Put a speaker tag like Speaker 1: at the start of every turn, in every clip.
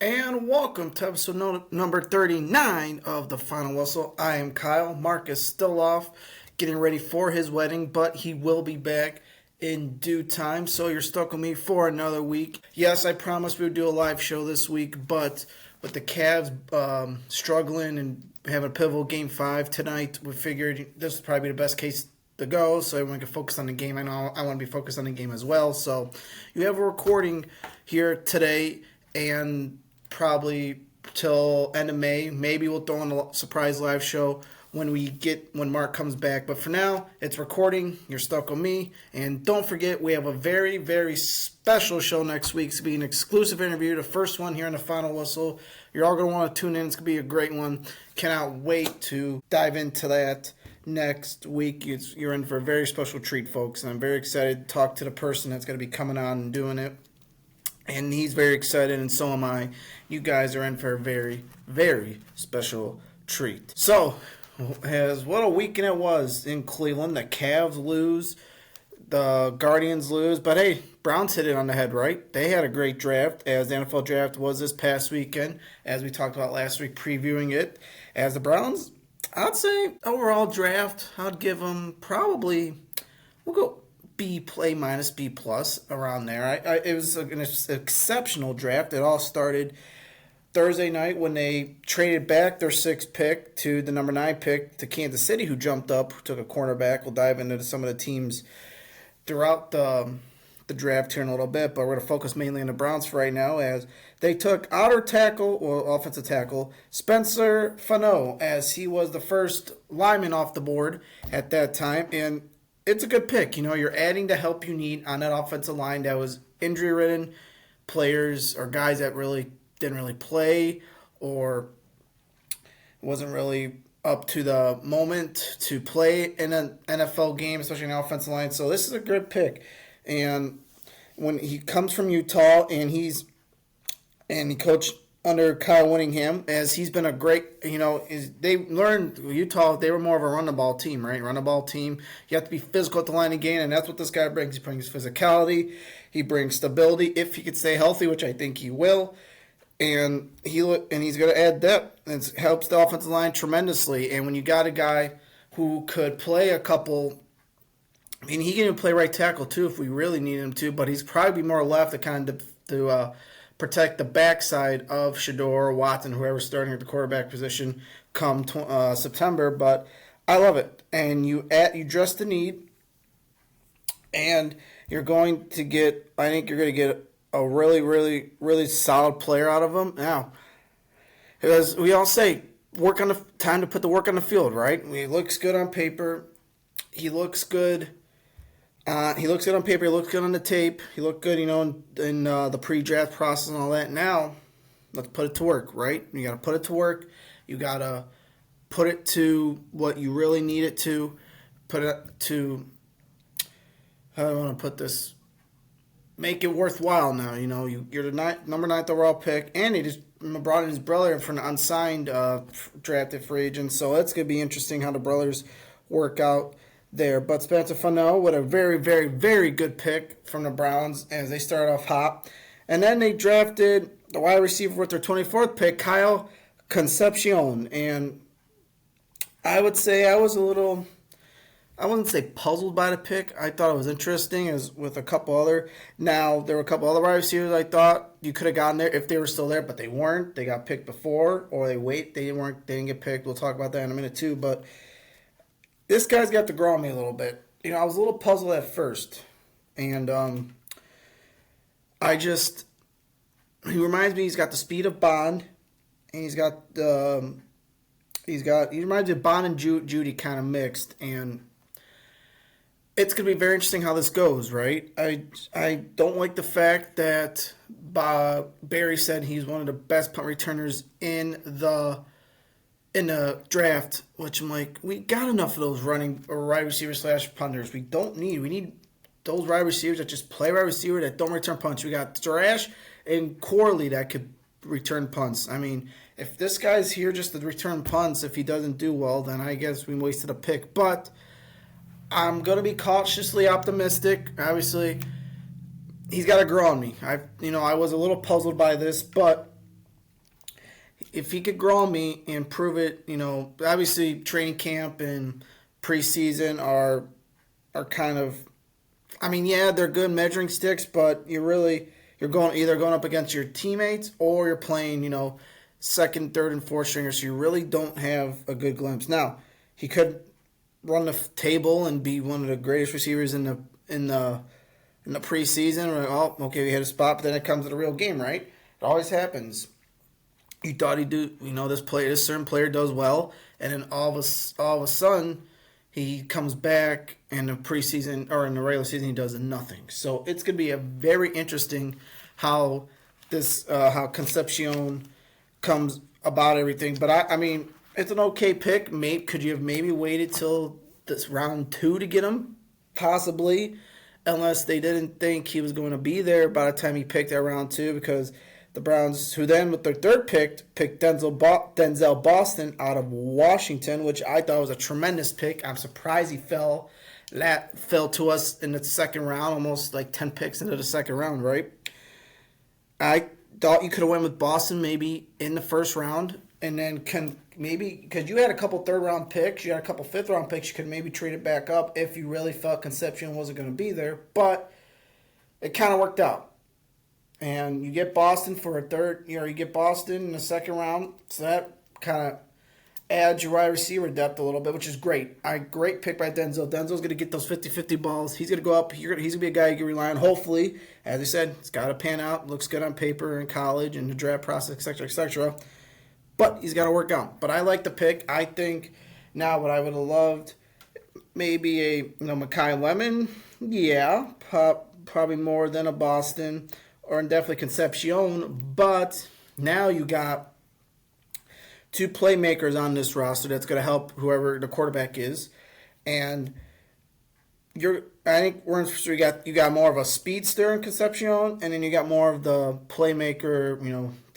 Speaker 1: And welcome to episode number 39 of The Final Whistle. I am Kyle. Mark is still off getting ready for his wedding, but he will be back in due time. So you're stuck with me for another week. Yes, I promised we would do a live show this week, but with the Cavs struggling and having a pivotal game 5 tonight, we figured this would probably be the best case to go so everyone can focus on the game. I know I want to be focused on the game as well. So you have a recording here today and probably till end of May. Maybe we'll throw in a surprise live show when Mark comes back. But for now, it's recording. You're stuck with me. And don't forget, we have a very, very special show next week. It's going to be an exclusive interview, the first one here in The Final Whistle. You're all going to want to tune in. It's going to be a great one. Cannot wait to dive into that next week. You're in for a very special treat, folks. And I'm very excited to talk to the person that's going to be coming on and doing it. And he's very excited, and so am I. You guys are in for a very, very special treat. So, what a weekend it was in Cleveland. The Cavs lose, the Guardians lose, but hey, Browns hit it on the head, right? They had a great draft, as the NFL draft was this past weekend, as we talked about last week previewing it. As the Browns, I'd say overall draft, I'd give them probably, we'll go B minus B plus around there. It was an exceptional draft. It all started Thursday night when they traded back their 6th pick to the number 9 pick to Kansas City, who jumped up, who took a cornerback. We'll dive into some of the teams throughout the draft here in a little bit, but we're going to focus mainly on the Browns for right now, as they took offensive tackle, Spencer Fano, as he was the first lineman off the board at that time, and it's a good pick. You know, you're adding the help you need on that offensive line that was injury-ridden players or guys that really didn't really play or wasn't really up to the moment to play in an NFL game, especially in the offensive line. So this is a good pick. And when he comes from Utah and he coached under Kyle Whittingham, as he's been a great, they learned Utah, they were more of a run-the-ball team, right? Run-the-ball team. You have to be physical at the line again, and that's what this guy brings. He brings physicality. He brings stability if he could stay healthy, which I think he will. And he's going to add depth. It helps the offensive line tremendously. And when you got a guy who could play he can even play right tackle too if we really need him to, but he's probably more left to protect the backside of Shedeur, Watson, whoever's starting at the quarterback position come September. But I love it. And you address the need, and you're going to get a really, really, really solid player out of him. Now, as we all say, time to put the work on the field, right? He looks good on paper. He looks good. He looks good on paper. He looks good on the tape. He looked good, in the pre-draft process and all that. Now, let's put it to work, right? You got to put it to work. You got to put it to what you really need it to. Put it to, how do I want to put this? Make it worthwhile now. You're the number 9th overall pick, and he just brought in his brother for an unsigned drafted free agent. So it's going to be interesting how the brothers work out there. But Spencer Fano with a very, very, very good pick from the Browns as they started off hot. And then they drafted the wide receiver with their 24th pick, Kyle Concepcion. And I would say I wouldn't say puzzled by the pick. I thought it was interesting, as with a couple other. Now, there were a couple other wide receivers I thought you could have gotten there if they were still there, but they weren't. They got picked before, or they didn't get picked. We'll talk about that in a minute too, but this guy's got to grow on me a little bit. I was a little puzzled at first. And he reminds me, he's got the speed of Bond. And he reminds me of Bond and Judy kind of mixed. And it's going to be very interesting how this goes, right? I don't like the fact that Barry said he's one of the best punt returners in the draft, which I'm like, we got enough of those running or wide receivers / punters. We need those wide receivers that just play wide receiver that don't return punts. We got Thrash and Corley that could return punts. I mean, if this guy's here just to return punts, if he doesn't do well, then I guess we wasted a pick. But I'm going to be cautiously optimistic. Obviously, he's got to grow on me. I was a little puzzled by this, but if he could grow on me and prove it, obviously training camp and preseason are kind of, I mean, yeah, they're good measuring sticks, but you're going up against your teammates or you're playing, second, third, and fourth stringers, so you really don't have a good glimpse. Now, he could run the table and be one of the greatest receivers in the preseason. We're like, oh, okay, we hit a spot, but then it comes to the real game, right? It always happens. You thought he'd do, this certain player does well, and then all of a sudden, he comes back in the preseason or in the regular season, he does nothing. So it's going to be a very interesting how how Concepcion comes about everything. But I mean, it's an okay pick. Could you have maybe waited till this round 2 to get him? Possibly, unless they didn't think he was going to be there by the time he picked that round 2, because the Browns, who then with their third picked Denzel Boston out of Washington, which I thought was a tremendous pick. I'm surprised he fell to us in the second round, almost like 10 picks into the second round, right? I thought you could have went with Boston maybe in the first round, and then because you had a couple third-round picks, you had a couple fifth-round picks, you could maybe trade it back up if you really felt Concepcion wasn't going to be there. But it kind of worked out. And you get Boston for a third, you get Boston in the second round, so that kind of adds your wide receiver depth a little bit, which is great. Great pick by Denzel. Denzel's going to get those 50-50 balls. He's going to go up. He's going to be a guy you can rely on. Hopefully, as I said, it's got to pan out. Looks good on paper in college and the draft process, etc., etc. But he's got to work out. But I like the pick. I think now what I would have loved, maybe a Makai Lemon, yeah, probably more than a Boston, or definitely Concepcion. But now you got 2 playmakers on this roster that's going to help whoever the quarterback is, and I think you got more of a speedster in Concepcion, and then you got more of the playmaker,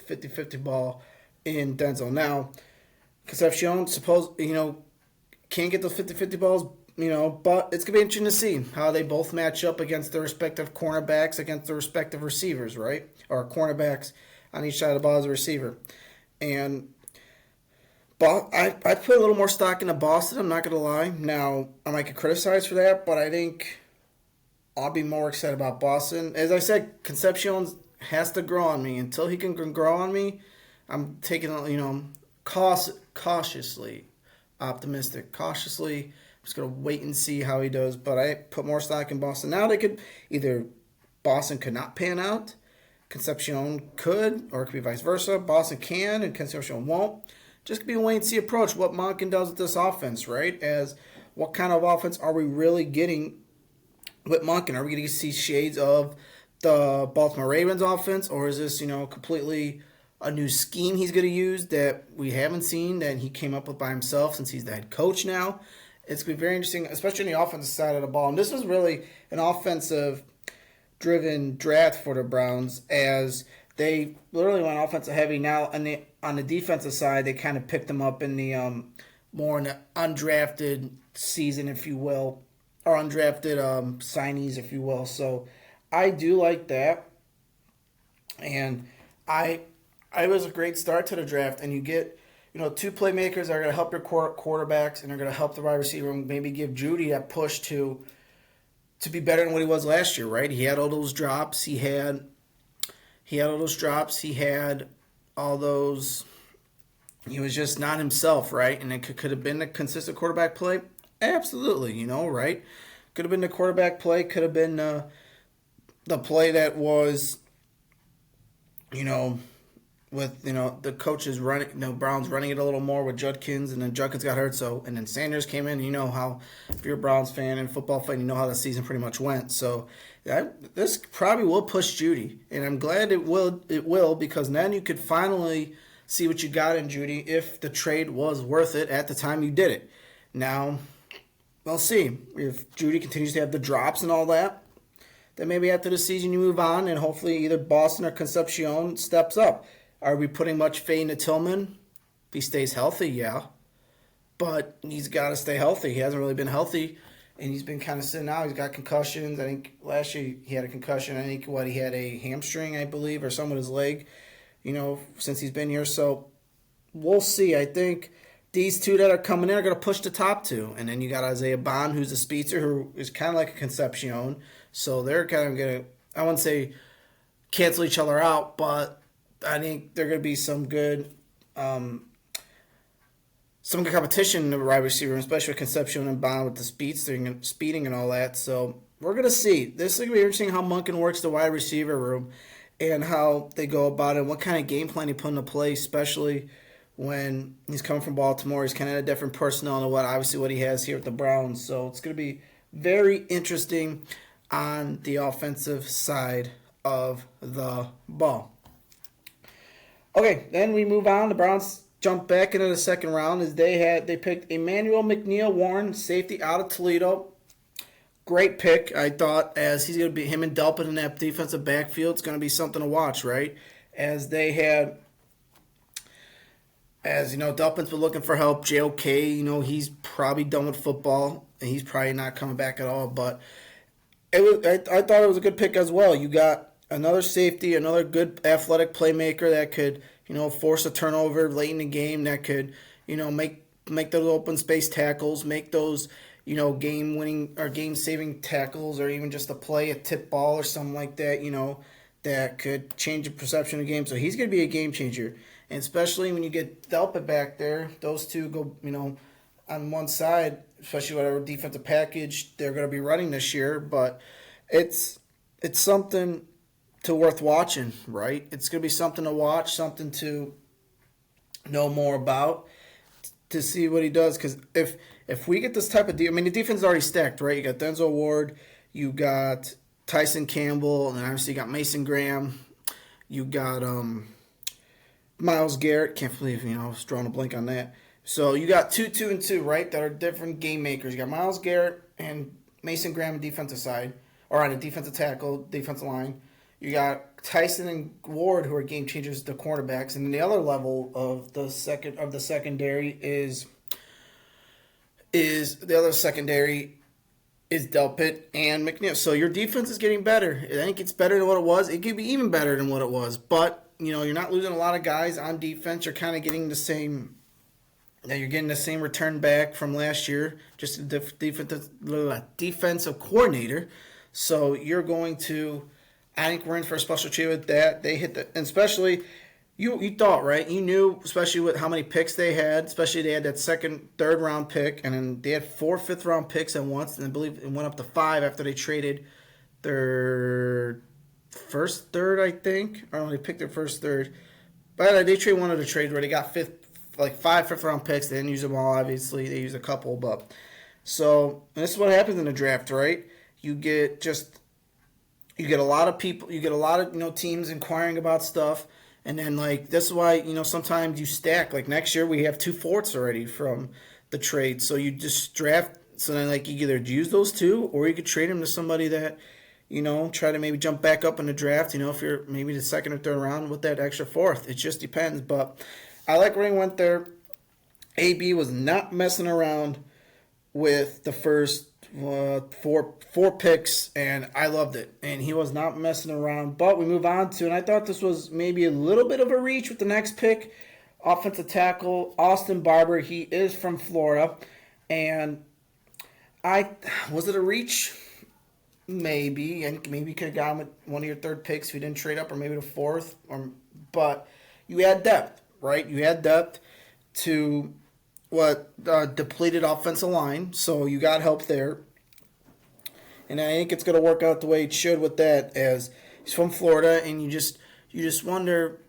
Speaker 1: 50-50 ball in Denzel. Now, Concepcion can't get those 50-50 balls, but it's going to be interesting to see how they both match up against their respective cornerbacks, against their respective receivers, right? Or cornerbacks on each side of the ball as a receiver. And I put a little more stock into Boston, I'm not going to lie. Now, I might get criticized for that, but I think I'll be more excited about Boston. As I said, Concepcion has to grow on me. Until he can grow on me, I'm taking, cautiously optimistic. Cautiously, I'm just going to wait and see how he does. But I put more stock in Boston. Now Boston could not pan out, Concepcion could, or it could be vice versa. Boston can, and Concepcion won't. Just be a wait-and-see approach, what Monken does with this offense, right? As what kind of offense are we really getting with Monken? Are we going to see shades of the Baltimore Ravens offense, or is this, completely a new scheme he's going to use that we haven't seen, that he came up with by himself since he's the head coach now? It's going to be very interesting, especially on the offensive side of the ball. And this was really an offensive-driven draft for the Browns, as they literally went offensive heavy. Now, on the defensive side, they kind of picked them up in the more in the undrafted season, if you will, or undrafted signees, if you will. So I do like that, and it was a great start to the draft. And you get 2 playmakers that are going to help your quarterbacks and are going to help the wide receiver, and maybe give Jeudy that push to be better than what he was last year. Right? He had all those drops. He had all those. He was just not himself, right? And it could have been a consistent quarterback play. Absolutely, right? Could have been the quarterback play. Could have been the play that was, with the coaches running, Browns running it a little more with Judkins, and then Judkins got hurt. And then Sanders came in. How, if you're a Browns fan and football fan, how the season pretty much went. So this probably will push Jeudy, and I'm glad it will. It will, because then you could finally see what you got in Jeudy, if the trade was worth it at the time you did it. Now, we'll see if Jeudy continues to have the drops and all that. Then maybe after the season you move on, and hopefully either Boston or Concepcion steps up. Are we putting much faith into Tillman? If he stays healthy, yeah. But he's got to stay healthy. He hasn't really been healthy, and he's been kind of sitting out. He's got concussions. I think last year he had a concussion. I think he had a hamstring, I believe, or some with his leg, since he's been here. So we'll see. I think these two that are coming in are going to push the top two. And then you got Isaiah Bond, who's a speedster, who is kind of like a Concepcion. So they're kind of going to, I wouldn't say cancel each other out, but I think they're going to be some good competition in the wide receiver, especially with Concepcion and Bond with the speeding and all that. So we're going to see. This is going to be interesting how Monken works the wide receiver room and how they go about it, and what kind of game plan he put into play, especially when he's coming from Baltimore. He's kind of a different personnel than what he has here with the Browns. So it's going to be very interesting on the offensive side of the ball. Okay, then we move on. The Browns jump back into the second round as they picked Emmanuel McNeil-Warren, safety out of Toledo. Great pick, I thought, as he's going to be him and Delpit in that defensive backfield. It's going to be something to watch, right? As Delpit's been looking for help. JOK, he's probably done with football, and he's probably not coming back at all. But I thought it was a good pick as well. You got another safety, another good athletic playmaker that could, force a turnover late in the game, that could, make those open space tackles, make those, game-winning or game-saving tackles, or even just a tip ball or something like that, that could change the perception of the game. So he's going to be a game changer. And especially when you get Delpit back there, those two go, on one side, especially whatever defensive package they're going to be running this year. But it's something worth watching, right? It's going to be something to watch, something to know more about, to see what he does. Because if we get this type of the defense is already stacked, right? You got Denzel Ward, you got Tyson Campbell, and then obviously you got Mason Graham, you got Myles Garrett. Can't believe I was drawing a blank on that. So you got 2 and 2, right? That are different game makers. You got Myles Garrett and Mason Graham on the defensive side, or on the defensive tackle, defensive line. You got Tyson and Ward, who are game changers, the cornerbacks, and then the other level of the secondary is Delpit and McNeil. So your defense is getting better. I think it's better than what it was. It could be even better than what it was. But, you're not losing a lot of guys on defense. You're kind of getting the same return back from last year, just a defensive coordinator. So you're going to, I think we're in for a special treat with that. They hit and especially you thought, right? You knew, especially with how many picks they had, especially they had that third round pick, and then they had 4 5th-round picks at once, and I believe it went up to 5 after they traded their first third, I think. Or no, they picked their first third. But they traded one of the trades where they got 5 5th-round picks. They didn't use them all, obviously. They used a couple, but so, and this is what happens in the draft, right? You get a lot of people, you get a lot of teams inquiring about stuff. And then, this is why, sometimes you stack. Like, next year, we have 2 fourths already from the trade. So you just draft. So then, you either use those 2, or you could trade them to somebody that, try to maybe jump back up in the draft, if you're maybe the 2nd or 3rd round with that extra 4th. It just depends. But I like where he went there. AB was not messing around with the first four picks, and I loved it. And he was not messing around. But we move on to, and I thought this was maybe a little bit of a reach with the next pick, offensive tackle Austin Barber. He is from Florida, and was it a reach? Maybe, and maybe you could have gone with one of your 3rd picks if you didn't trade up, or maybe the 4th. But you had depth, right? You had depth to depleted offensive line, so you got help there. And I think it's going to work out the way it should with that, as he's from Florida, and you just wonder,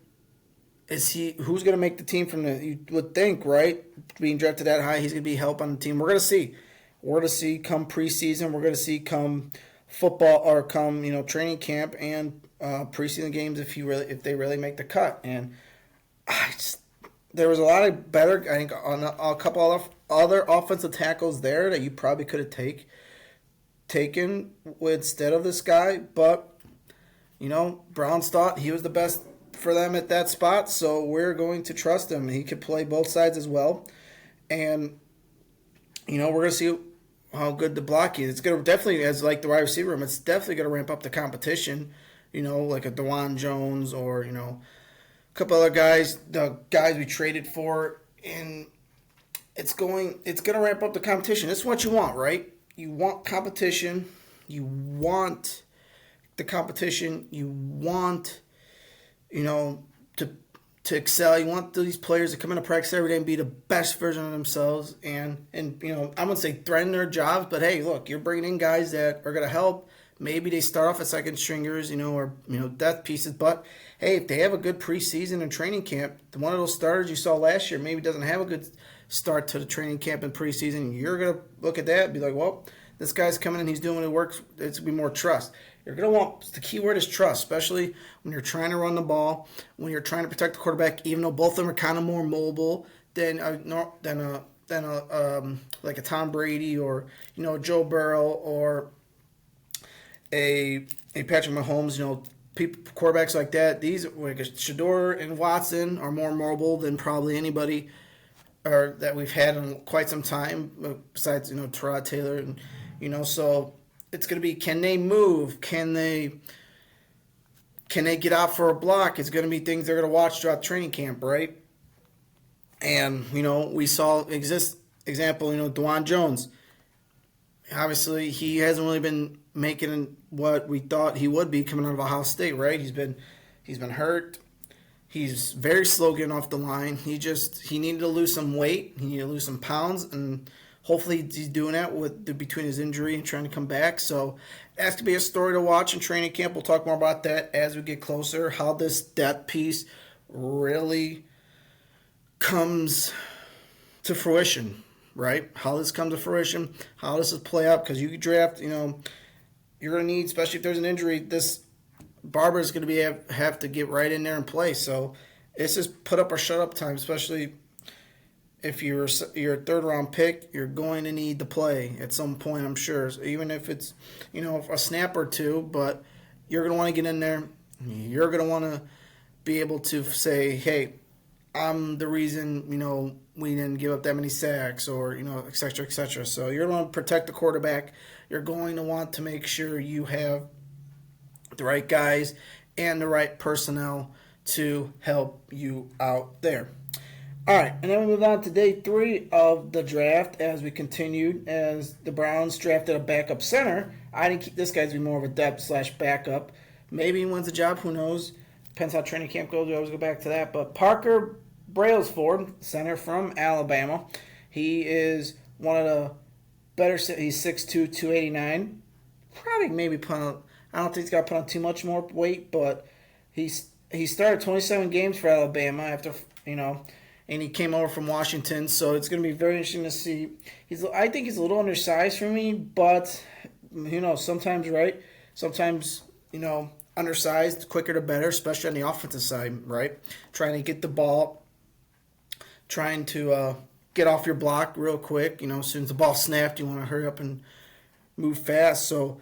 Speaker 1: who's going to make the team from you would think, right? Being drafted that high, he's going to be help on the team. We're going to see. We're going to see come preseason. We're going to see come football, or come training camp and preseason games if they really make the cut. And there was a lot of better, I think, on a couple of other offensive tackles there that you probably could have taken instead of this guy. But, Browns thought he was the best for them at that spot, so we're going to trust him. He could play both sides as well. And, we're going to see how good the block is. It's going to definitely, as like the wide receiver room, it's definitely going to ramp up the competition, like a DeJuan Jones, or, couple other guys, the guys we traded for, and it's gonna ramp up the competition. This is what you want, right? You want competition. You want the competition. You want, you know, to excel. You want these players to come into practice every day and be the best version of themselves. And I wouldn't say threaten their jobs, but hey, look, you're bringing in guys that are gonna help. Maybe they start off as second stringers, or depth pieces. But hey, if they have a good preseason and training camp, one of those starters you saw last year maybe doesn't have a good start to the training camp and preseason. You're gonna look at that and be like, well, this guy's coming in, he's doing it works. It's gonna be more trust. You're gonna want the key word is trust, especially when you're trying to run the ball, when you're trying to protect the quarterback. Even though both of them are kind of more mobile than like a Tom Brady or Joe Burrow or a Patrick Mahomes, quarterbacks like that. These like Shador and Watson are more mobile than probably anybody or that we've had in quite some time, besides Tyrod Taylor, and so it's going to be, can they move? Can they get out for a block? It's going to be things they're going to watch throughout training camp, right? And we saw example, DeJuan Jones. Obviously, he hasn't really been making what we thought he would be coming out of Ohio State, right? He's been hurt. He's very slow getting off the line. He needed to lose some weight. He needed to lose some pounds, and hopefully he's doing that between his injury and trying to come back. So that's to be a story to watch in training camp. We'll talk more about that as we get closer, how this depth piece really comes to fruition, right? How this comes to fruition, how this will play out, because you draft, you're going to need, especially if there's an injury, this Barber is going to have to get right in there and play. So it's just put up or shut up time, especially if you're a third round pick, you're going to need to play at some point, I'm sure. So even if it's, a snap or two, but you're going to want to get in there. You're going to want to be able to say, hey, I'm the reason, we didn't give up that many sacks or, et cetera, et cetera. So you're going to protect the quarterback. You're going to want to make sure you have the right guys and the right personnel to help you out there. All right, and then we move on to day 3 of the draft as we continued, as the Browns drafted a backup center. I didn't keep this guy to be more of a depth/backup. Maybe he wins the job, who knows? Depends how training camp goes. We always go back to that. But Parker Brailsford, center from Alabama. He is one of the better. He's 6'2", 289. Probably maybe put on. I don't think he's got to put on too much more weight, but he started 27 games for Alabama after and he came over from Washington. So it's going to be very interesting to see. I think he's a little undersized for me, but sometimes right, sometimes undersized, quicker to better, especially on the offensive side, right? Trying to get the ball, trying to get off your block real quick. As soon as the ball snapped, you want to hurry up and move fast. So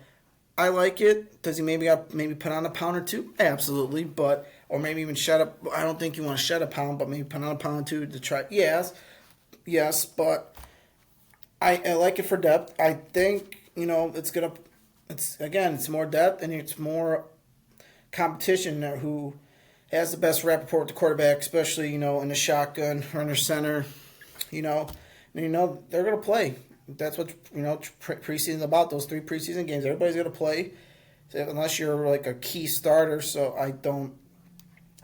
Speaker 1: I like it. Does he maybe put on a pound or two? Absolutely, or maybe even shed up. I don't think you want to shed a pound, but maybe put on a pound or two to try. Yes, but I like it for depth. I think it's more depth and it's more competition who has the best rapport with the quarterback, especially in the shotgun or in the center. They're gonna play. That's what preseason is about. Those 3 preseason games, everybody's gonna play, unless you're like a key starter. So I don't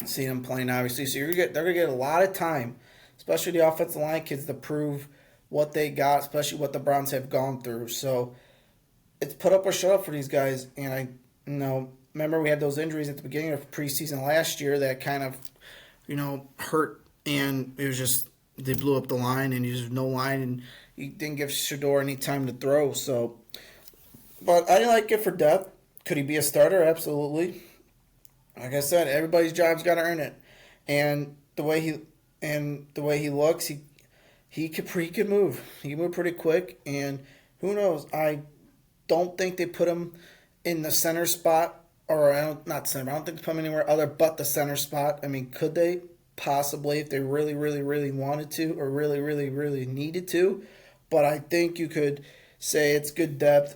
Speaker 1: see them playing, obviously. So they're gonna get a lot of time, especially the offensive line kids, to prove what they got, especially what the Browns have gone through. So it's put up or shut up for these guys. And remember we had those injuries at the beginning of preseason last year that kind of hurt, and it was just they blew up the line, and there's no line, and you didn't give Shador any time to throw. So, but I like it for depth. Could he be a starter? Absolutely. Like I said, everybody's job's got to earn it, and the way he looks, he could move. He can move pretty quick, and who knows? I don't think they put him in the center spot, not center. I don't think they put him anywhere other but the center spot. I mean, could they? Possibly, if they really, really, really wanted to, or really, really, really needed to. But I think you could say it's good depth,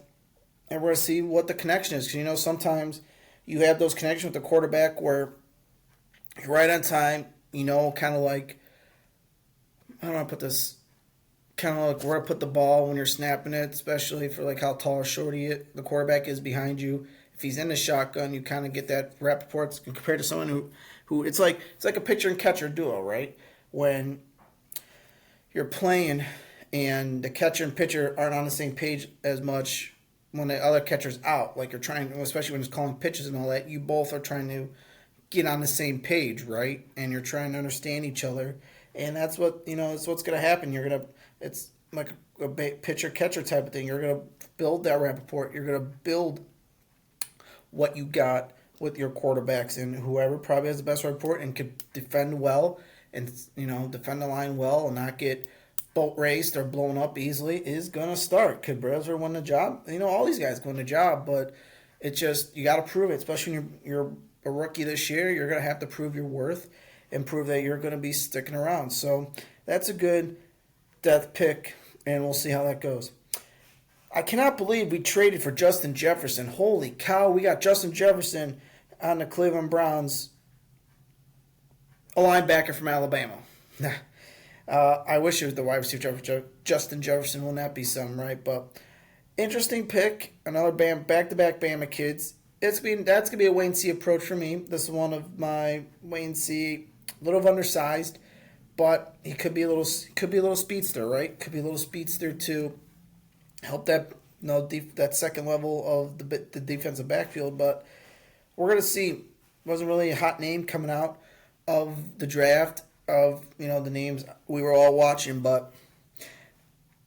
Speaker 1: and we're going to see what the connection is. Because, sometimes you have those connections with the quarterback where You're right on time. Kind of like, I don't want to put this, kind of like where to put the ball when you're snapping it, especially for like how tall or short the quarterback is behind you. If he's in the shotgun, you kind of get that rapport compared to someone who it's like a pitcher and catcher duo, right? When you're playing and the catcher and pitcher aren't on the same page as much when the other catcher's out, like you're trying, especially when it's calling pitches and all that, you both are trying to get on the same page, right? And you're trying to understand each other, and that's what's gonna happen. It's like a pitcher catcher type of thing. You're gonna build that rapport. You're gonna build what you got with your quarterbacks, and whoever probably has the best rapport and could defend well, and defend the line well, and not get boat raced or blown up easily is gonna start. Could Brazier win the job? All these guys win the job, but it's just you got to prove it. Especially when you're a rookie this year, you're gonna have to prove your worth and prove that you're gonna be sticking around. So that's a good death pick, and we'll see how that goes. I cannot believe we traded for Justin Jefferson. Holy cow, we got Justin Jefferson on the Cleveland Browns, a linebacker from Alabama. I wish it was the wide receiver Justin Jefferson. Will not be some, right? But interesting pick. Another back-to-back Bama kids. That's gonna be a wait and see approach for me. This is one of my wait and see. A little undersized, but he could be a little speedster, right? Could be a little speedster to help that that second level of the defensive backfield. But we're gonna see. Wasn't really a hot name coming out of the draft of the names we were all watching, but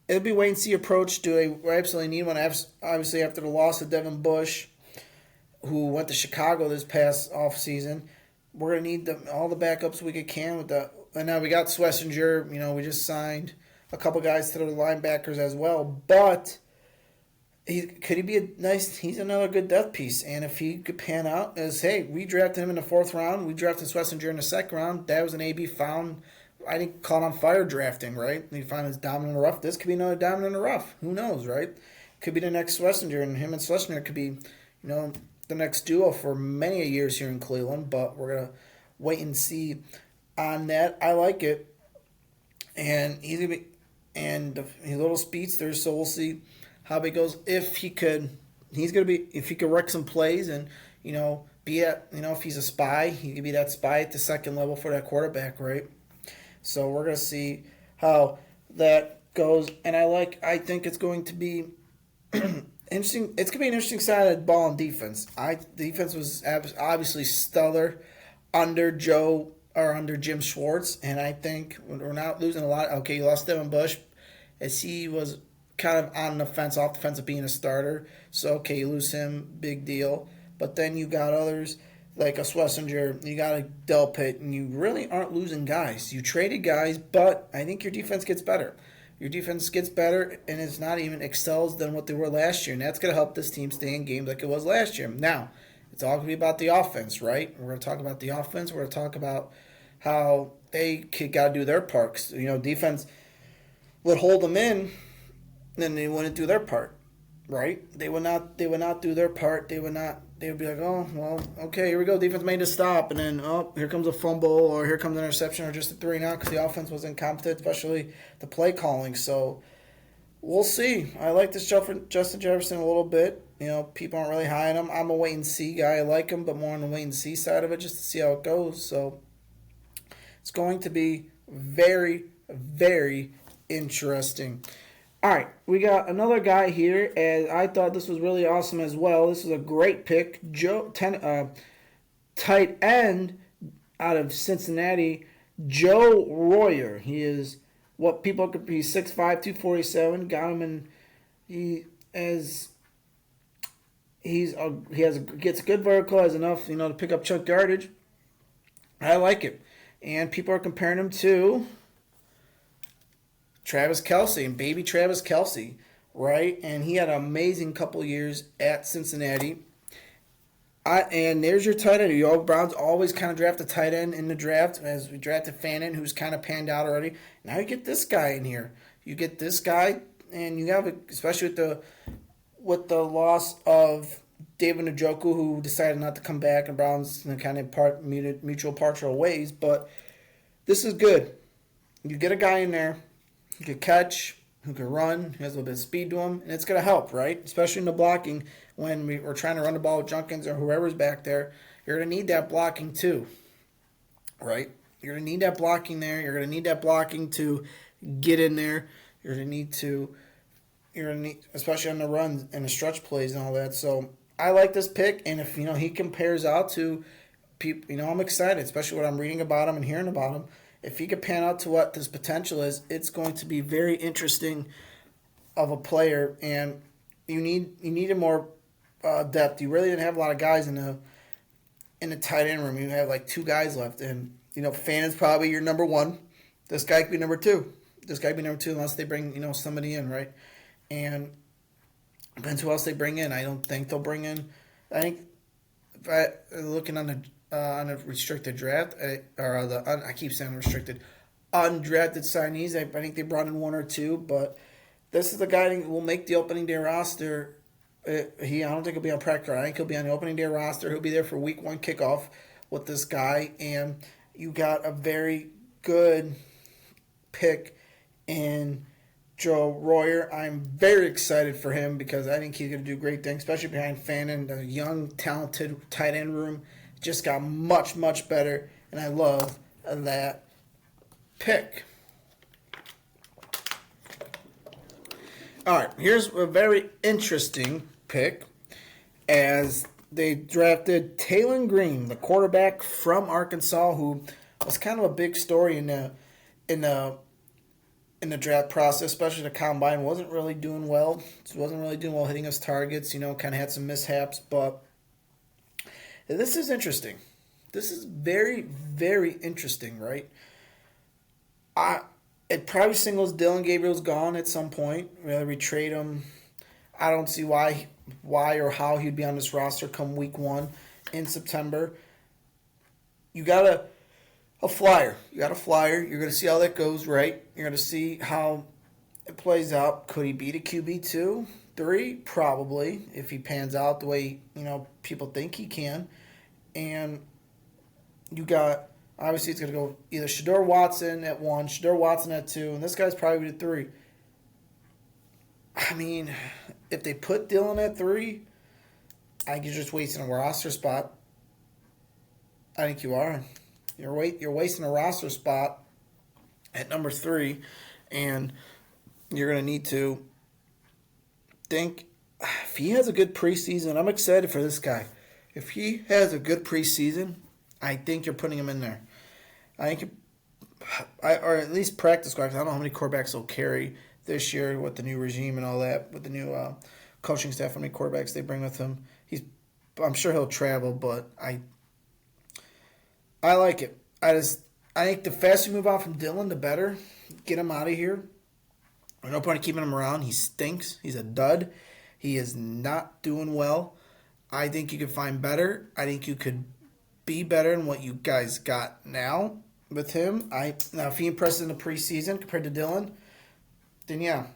Speaker 1: it'll be wait and see approach. Do I absolutely need one? Obviously, after the loss of Devin Bush, who went to Chicago this past offseason, we're gonna need all the backups we can with that. And now we got Schlesinger. We just signed a couple guys to the linebackers as well, but could he be a nice? He's another good depth piece, and if he could pan out, we drafted him in the 4th round. We drafted Schlesinger in the 2nd round. That was an AB found. I think caught on fire drafting, right? He found his diamond in the rough. This could be another diamond in the rough. Who knows, right? Could be the next Schlesinger, and him and Schlesinger could be, the next duo for many years here in Cleveland. But we're gonna wait and see on that. I like it, and he's gonna be, and he's a little speedster, so we'll see how he goes. If he could wreck some plays and be at if he's a spy, he could be that spy at the second level for that quarterback, right? So we're gonna see how that goes, and I think it's going to be interesting. It's gonna be an interesting side of the ball on defense. Defense was obviously stellar under Jim Schwartz, and I think we're not losing a lot. Okay, you lost Devin Bush, as he was kind of on the fence, off the fence of being a starter. So, okay, you lose him, big deal. But then you got others like a Schlesinger, you got a Delpit, and you really aren't losing guys. You traded guys, but I think your defense gets better. Your defense gets better, and it's not even excels than what they were last year. And that's going to help this team stay in games like it was last year. Now, it's all going to be about the offense, right? We're going to talk about the offense. We're going to talk about how they got to do their parts. Defense would hold them in, then they wouldn't do their part, right? They would not do their part. They would be like, oh, well, okay, here we go. Defense made a stop, and then, oh, here comes a fumble, or here comes an interception, or just a 3-and-out because the offense was incompetent, especially the play calling. So we'll see. I like this Justin Jefferson a little bit. People aren't really high on him. I'm a wait-and-see guy. I like him, but more on the wait-and-see side of it just to see how it goes. So it's going to be very, very interesting. All right, we got another guy here, and I thought this was really awesome as well. This is a great pick. Tight end out of Cincinnati, Joe Royer. He is what people could be 6'5", 247. Got him in. Gets good vertical, has enough to pick up chunk yardage. I like it, and people are comparing him to Travis Kelce and baby Travis Kelce, right? And he had an amazing couple years at Cincinnati. And there's your tight end. Your Browns always kind of draft a tight end in the draft, as we drafted Fannin, who's kind of panned out already. Now you get this guy in here. You get this guy, and you have, especially with the loss of David Njoku, who decided not to come back, and Browns kind of mutual partial ways. But this is good. You get a guy in there who can catch, who can run, who has a little bit of speed to him, and it's going to help, right? Especially in the blocking when we're trying to run the ball with Junkins or whoever's back there. You're going to need that blocking too, right? You're going to need that blocking there. You're going to need that blocking to get in there. You're going to need, especially on the run and the stretch plays and all that. So I like this pick, and if he compares out to people, I'm excited, especially what I'm reading about him and hearing about him. If he could pan out to what this potential is, it's going to be very interesting of a player, and you needed more depth. You really didn't have a lot of guys in the tight end room. You had like 2 guys left, and Fannon's probably your number 1. This guy could be number 2. This guy could be number 2 unless they bring somebody in, right? And depends who else they bring in. I don't think they'll bring in. I think looking on the restricted draft, I keep saying restricted, undrafted signees. I think they brought in 1 or 2, but this is the guy that will make the opening day roster. I don't think he'll be on practice. I think he'll be on the opening day roster. He'll be there for week 1 kickoff with this guy, and you got a very good pick in Joe Royer. I'm very excited for him because I think he's going to do great things, especially behind Fannin. The young, talented tight end room just got much, much better, and I love that pick. All right, here's a very interesting pick as they drafted Taylon Green, the quarterback from Arkansas, who was kind of a big story in the draft process, especially the combine. Wasn't really doing well. Wasn't really doing well hitting his targets. Kind of had some mishaps, but this is interesting. This is very, very interesting, right? It probably signals Dylan Gabriel's gone at some point. Whether we trade him, I don't see why or how he'd be on this roster come week 1 in September. You got a flyer. You got a flyer. You're going to see how that goes, right? You're going to see how it plays out. Could he beat a QB 2, 3? Probably, if he pans out the way people think he can. And you got, obviously, it's going to go either Shedeur Watson at 1, Shedeur Watson at 2, and this guy's probably at 3. I mean, if they put Dylan at 3, I think you're just wasting a roster spot. I think you are. You're wasting a roster spot at number 3, and you're going to need to think if he has a good preseason. I'm excited for this guy. If he has a good preseason, I think you're putting him in there. I think, or at least practice squad. I don't know how many quarterbacks will carry this year with the new regime and all that, with the new coaching staff. How many quarterbacks they bring with him? I'm sure he'll travel, but I like it. I think the faster you move on from Dylan, the better. Get him out of here. There's no point in keeping him around. He stinks. He's a dud. He is not doing well. I think you could find better. I think you could be better than what you guys got now with him. Now, if he impresses in the preseason compared to Dylan, then yeah,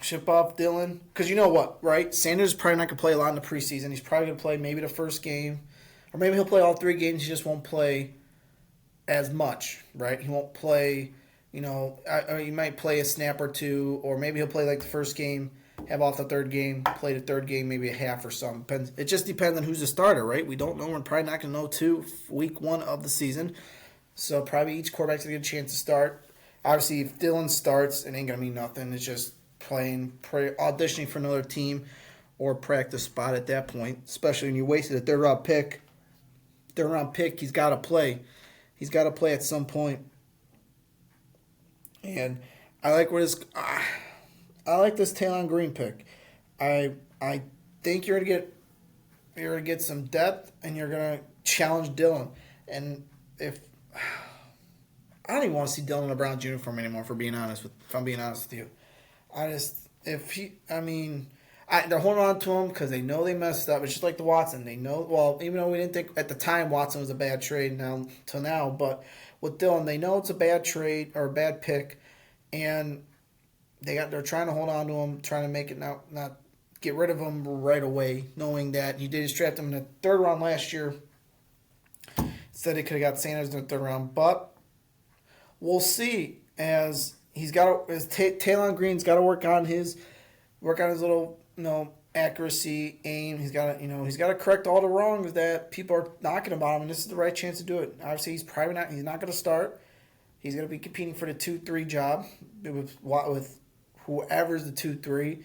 Speaker 1: ship off Dylan. Because you know what, right? Sanders is probably not going to play a lot in the preseason. He's probably going to play maybe the first game. Or maybe he'll play all 3 games. He just won't play as much, right? He won't play, or he might play a snap or 2. Or maybe he'll play like the first game, have off the 3rd game, play the 3rd game, maybe a half or something. It just depends on who's the starter, right? We don't know. We're probably not going to know till week 1 of the season. So probably each quarterback's going to get a chance to start. Obviously, if Dylan starts, it ain't going to mean nothing. It's just auditioning for another team or practice spot at that point, especially when you wasted a third-round pick. Third-round pick, he's got to play. He's got to play at some point. And I like where this... I like this Taylon Green pick. I think you're gonna get some depth, and you're gonna challenge Dylan. And if I don't even want to see Dylan in a Browns uniform anymore, if I'm being honest with you, they're holding on to him because they know they messed up. It's just like the Watson. They know, well, even though we didn't think at the time Watson was a bad trade till now, but with Dylan, they know it's a bad trade or a bad pick, and they're trying to hold on to him, trying to make it not get rid of him right away, knowing that you did just draft him in the third round last year. Said he could have got Sanders in the third round, but we'll see. As Taylon Green's got to work on his little accuracy, aim. He's got to correct all the wrongs that people are knocking about him, and this is the right chance to do it. Obviously, he's not going to start. He's going to be competing for the 2-3 job with whoever's the 2-3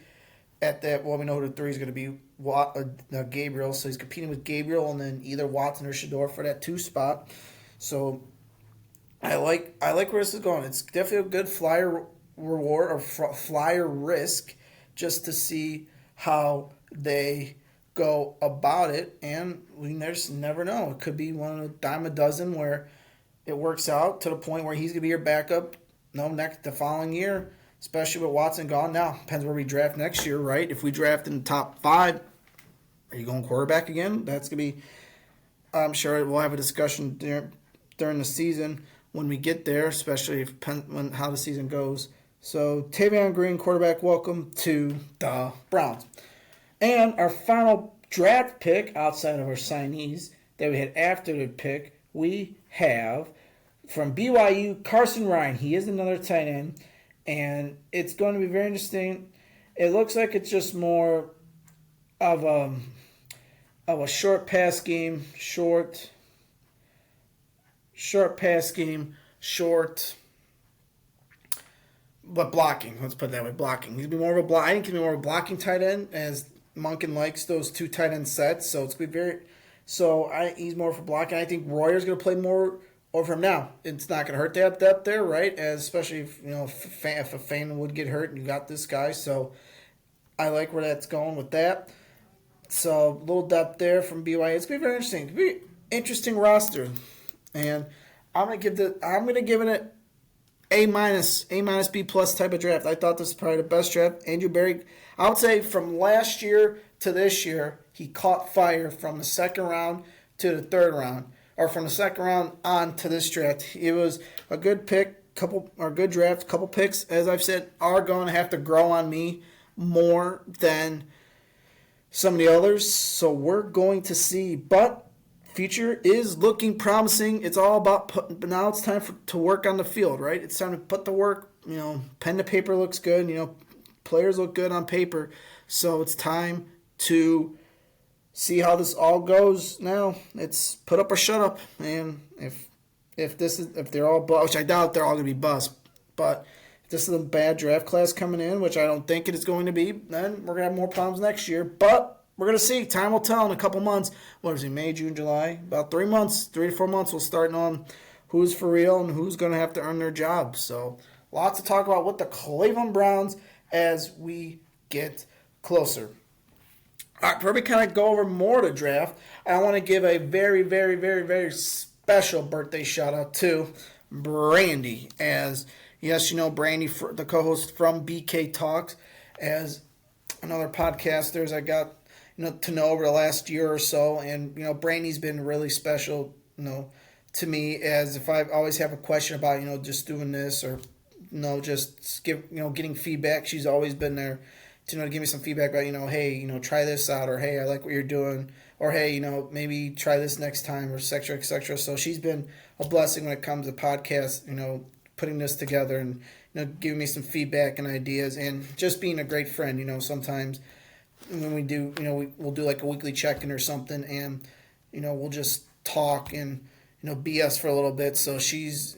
Speaker 1: at that. Well, we know who the 3 is going to be. Gabriel. So he's competing with Gabriel and then either Watson or Shedeur for that 2 spot. So I like where this is going. It's definitely a good flyer reward or flyer risk just to see how they go about it, and we just never know. It could be one of a dime a dozen where it works out to the point where he's gonna be your backup. The following year, especially with Watson gone. Now depends where we draft next year, right? If we draft in the top 5, are you going quarterback again? That's gonna be. I'm sure we'll have a discussion during the season when we get there, especially how the season goes. So Tavion Green, quarterback, welcome to the Browns. And our final draft pick outside of our signees that we had after the pick, we have from BYU, Carson Ryan. He is another tight end, and it's going to be very interesting. It looks like it's just more of a short pass game, short pass game, but blocking. Let's put it that way, blocking. He's be more of a I think he's more of a blocking tight end, as Monken likes those 2 tight end sets. So it's gonna be he's more for blocking. I think Royer's gonna play more over him now. It's not gonna hurt to have depth there, right? Especially if if a fan would get hurt and you got this guy. So I like where that's going with that. So a little depth there from BYU. It's gonna be very interesting. It's gonna be an interesting roster, and I'm gonna give it A-, B+ type of draft. I thought this was probably the best draft. Andrew Berry, I would say from last year to this year, he caught fire from the second round to the third round, or from the second round on to this draft. It was a good pick, good draft. Couple picks, as I've said, are going to have to grow on me more than some of the others. So we're going to see, but future is looking promising. It's all about but now it's time to work on the field, right? It's time to put the work. Pen to paper looks good. Players look good on paper. So it's time to see how this all goes. Now it's put up or shut up. And if they're all bust, which I doubt they're all going to be bust, but if this is a bad draft class coming in, which I don't think it is going to be, then we're going to have more problems next year. But we're going to see. Time will tell in a couple months. What is it, May, June, July? About 3 months, 3 to 4 months, we'll start knowing who's for real and who's going to have to earn their job. So lots to talk about with the Cleveland Browns as we get closer. All right, before we kind of go over more to draft, I want to give a very, very, very, very special birthday shout-out to Brandy. As, yes, Brandy, the co-host from BK Talks, as another podcasters I got to know over the last year or so, and Brandy's been really special, to me, as if I always have a question about just doing this or just getting feedback. She's always been there to give me some feedback about hey, try this out, or hey, I like what you're doing, or hey, maybe try this next time, or et cetera, et cetera. So she's been a blessing when it comes to podcasts, putting this together and giving me some feedback and ideas, and just being a great friend. Sometimes when we do, we'll do like a weekly check-in or something, and we'll just talk and BS for a little bit. So she's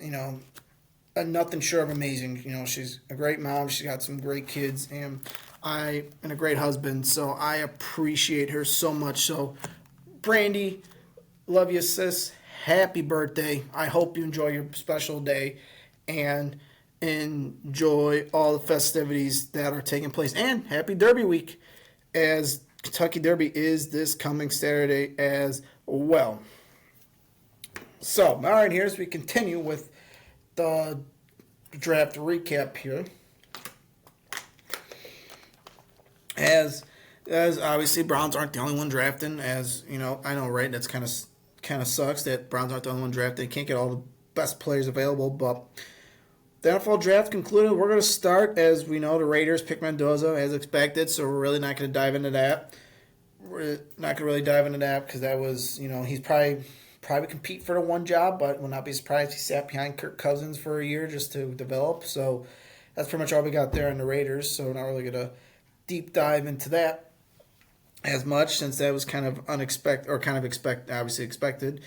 Speaker 1: nothing short of amazing. She's a great mom. She's got some great kids, and a great husband. So I appreciate her so much. So Brandy, love you, sis. Happy birthday. I hope you enjoy your special day and enjoy all the festivities that are taking place. And happy Derby week, as Kentucky Derby is this coming Saturday as well. So, all right, here as we continue with the draft recap here. As obviously Browns aren't the only one drafting, as I know, right? That's kind of sucks that Browns aren't the only one drafting. They can't get all the best players available, but the NFL draft concluded. We're going to start, as we know, the Raiders pick Mendoza as expected, so we're really not going to dive into that. We're not going to really dive into that because that was, he's probably compete for the one job, but will not be surprised he sat behind Kirk Cousins for a year just to develop. So that's pretty much all we got there on the Raiders. So we're not really going to deep dive into that as much since that was kind of unexpected or obviously expected.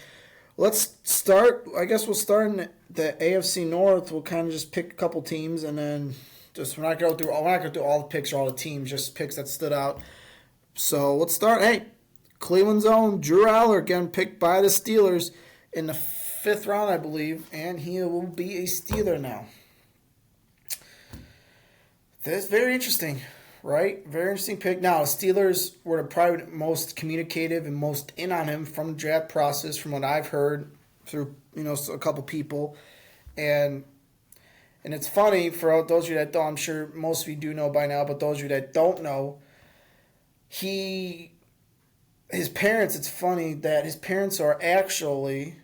Speaker 1: Let's start. I guess we'll start in the AFC North. We'll kind of just pick a couple teams and then we're not going to go through all the picks or all the teams, just picks that stood out. So let's start. Hey, Cleveland's own Drew Aller again picked by the Steelers in the 5th round, I believe, and he will be a Steeler now. That's very interesting, right? Very interesting pick. Now, the Steelers were probably the most communicative and most in on him from the draft process, from what I've heard through a couple people, and it's funny for those of you that don't. I'm sure most of you do know by now, but those of you that don't know, his parents. It's funny that his parents are actually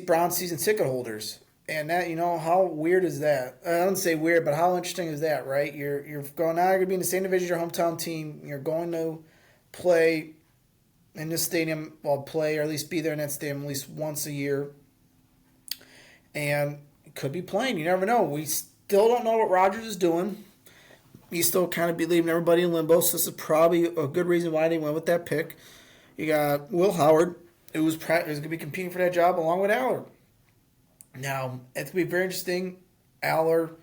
Speaker 1: Brown season ticket holders. And that, how weird is that? I don't say weird, but how interesting is that, right? You're going now. You're gonna be in the same division as your hometown team. You're going to play in this stadium, or at least be there in that stadium at least once a year, and could be playing. You never know. We still don't know what Rodgers is doing. He's still kind of leaving everybody in limbo. So this is probably a good reason why they went with that pick. You got Will Howard, who's going to be competing for that job along with Aller. Now, it's going to be very interesting. Aller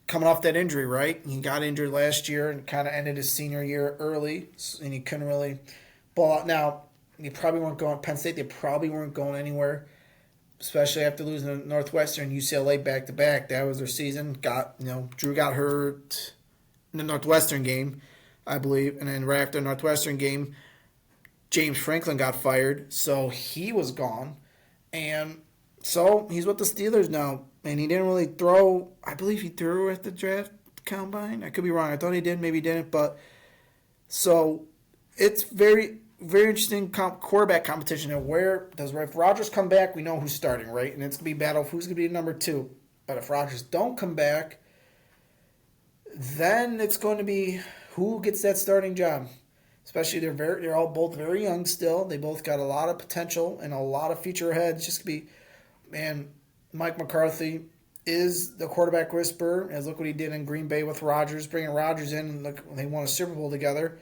Speaker 1: coming off that injury, right? He got injured last year and kind of ended his senior year early, and he couldn't really ball out. Now, they probably weren't going Penn State. They probably weren't going anywhere, especially after losing to Northwestern, UCLA back-to-back. That was their season. Drew got hurt in the Northwestern game, I believe, and then right after the Northwestern game, James Franklin got fired, so he was gone. And so he's with the Steelers now, and he didn't really throw. I believe he threw at the draft combine. I could be wrong. I thought he did, maybe he didn't. But so it's very, very interesting quarterback competition. And if Rodgers come back, we know who's starting, right? And it's gonna be battle of who's gonna be number 2. But if Rodgers don't come back, then it's going to be who gets that starting job. Especially they're all both very young still. They both got a lot of potential and a lot of future ahead. It's just gonna be. Man, Mike McCarthy is the quarterback whisperer. As look what he did in Green Bay with Rodgers, bringing Rodgers in, and look, they won a Super Bowl together.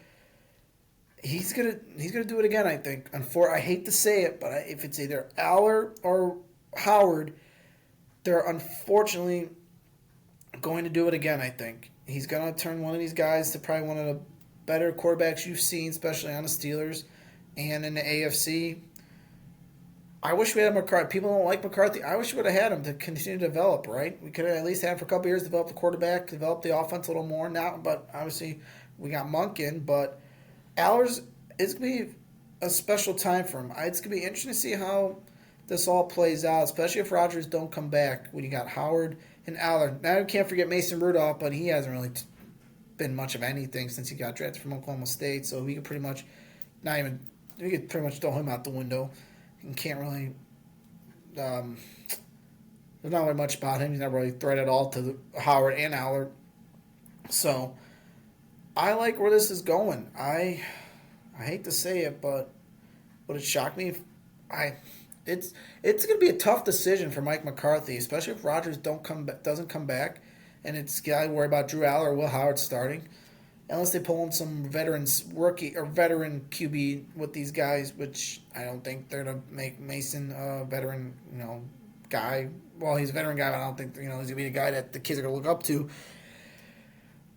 Speaker 1: He's gonna do it again, I think. I hate to say it, but if it's either Aller or Howard, they're unfortunately going to do it again. I think he's gonna turn one of these guys to probably one of the better quarterbacks you've seen, especially on the Steelers and in the AFC. I wish we had McCarthy. People don't like McCarthy. I wish we would have had him to continue to develop, right? We could have at least had him for a couple years, develop the quarterback, develop the offense a little more now. But obviously, we got Monk in. But Aller's, it's going to be a special time for him. It's going to be interesting to see how this all plays out, especially if Rodgers don't come back when you got Howard and Aller. Now, you can't forget Mason Rudolph, but he hasn't really been much of anything since he got drafted from Oklahoma State. So we could pretty much throw him out the window. You can't really. There's not really much about him. He's not really a threat at all to Howard and Aller. So I like where this is going. I hate to say it, but would it shock me if it's going to be a tough decision for Mike McCarthy, especially if Rodgers doesn't come back, and it's got to worry about Drew Aller or Will Howard starting. Unless they pull in some veteran QB with these guys, which I don't think they're going to make Mason a veteran, guy. Well, he's a veteran guy, but I don't think, he's going to be the guy that the kids are going to look up to.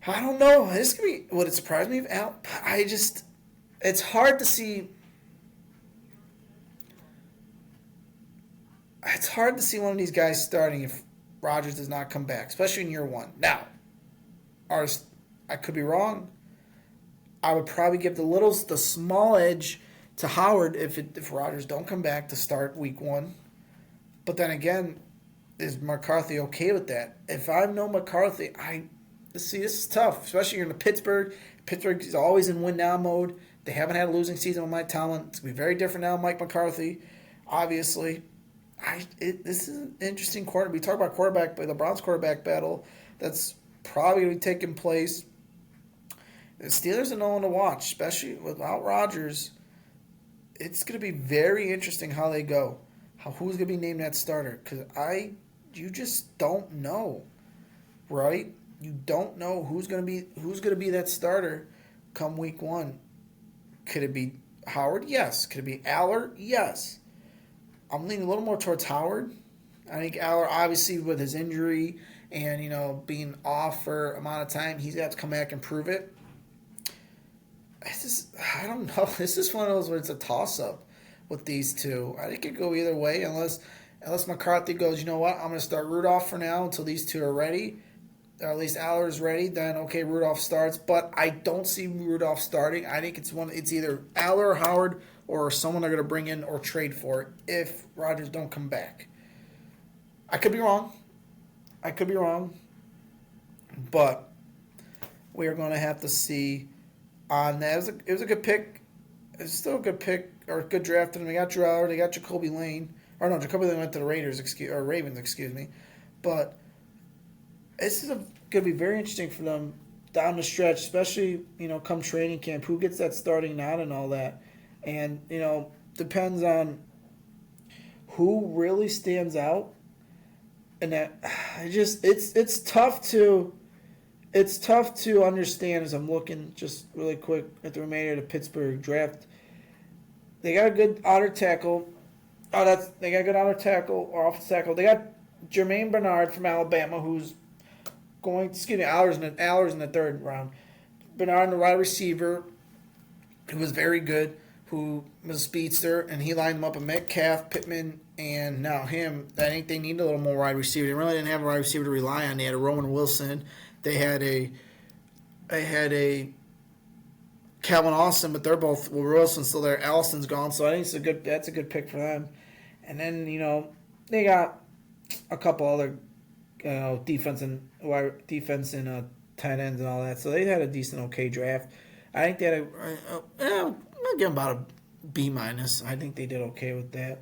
Speaker 1: I don't know. This could be, would it surprise me if it's hard to see. It's hard to see one of these guys starting if Rodgers does not come back, especially in year one. Now, I could be wrong. I would probably give the small edge to Howard if Rodgers don't come back to start week 1. But then again, is McCarthy okay with that? If I know McCarthy, this is tough, especially you're in Pittsburgh. Pittsburgh is always in win now mode. They haven't had a losing season with Mike Tomlin. It's going to be very different now, Mike McCarthy, obviously. This is an interesting quarter. We talk about quarterback, but the Browns quarterback battle that's probably going to be taking place. The Steelers are no one to watch, especially without Rodgers. It's going to be very interesting how they go. Who's going to be named that starter? Because you just don't know, right? You don't know who's going to be that starter come week one. Could it be Howard? Yes. Could it be Aller? Yes. I'm leaning a little more towards Howard. I think Aller, obviously with his injury and being off for amount of time, he's got to come back and prove it. I don't know. This is one of those where it's a toss up with these two. I think it could go either way unless McCarthy goes, you know what, I'm going to start Rudolph for now until these two are ready, or at least Aller's ready. Then okay, Rudolph starts, but I don't see Rudolph starting. I think it's either Aller or Howard or someone they're going to bring in or trade for if Rodgers don't come back. I could be wrong. But we are going to have to see on that. It was a good pick. It's still a good pick or a good draft. And they got Drew Aller, they got Jacoby Lane. Or no, Jacoby Lane went to the Ravens, excuse me. But this is going to be very interesting for them down the stretch, especially come training camp. Who gets that starting nod and all that, and depends on who really stands out. And that it's tough to. It's tough to understand as I'm looking just really quick at the remainder of the Pittsburgh draft. They got a good outer tackle. They got a good outer tackle or offensive tackle. They got Jermaine Bernard from Alabama, who's Aller's in the third round. Bernard, the wide receiver, who was very good, who was a speedster, and he lined them up with Metcalf, Pittman, and now him. I think they need a little more wide receiver. They really didn't have a wide receiver to rely on. They had a Roman Wilson. They had a Calvin Austin, but they're both Wilson's still there. Allison's gone, so I think that's a good pick for them. And then they got a couple other defense and tight ends and all that. So they had a decent, okay draft. I think they had I'll give them about a B minus. I think they did okay with that,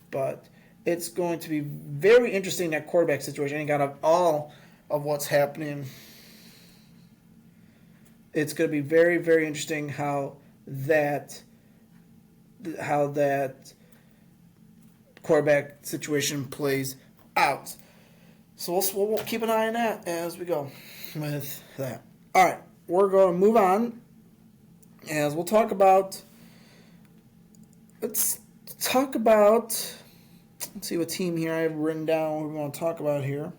Speaker 1: but it's going to be very interesting, that quarterback situation. I got all of what's happening. It's going to be very, very interesting how that quarterback situation plays out. So we'll keep an eye on that as we go with that. All right, we're going to move on as we'll talk about. Let's see what team here I have written down we're going to talk about here.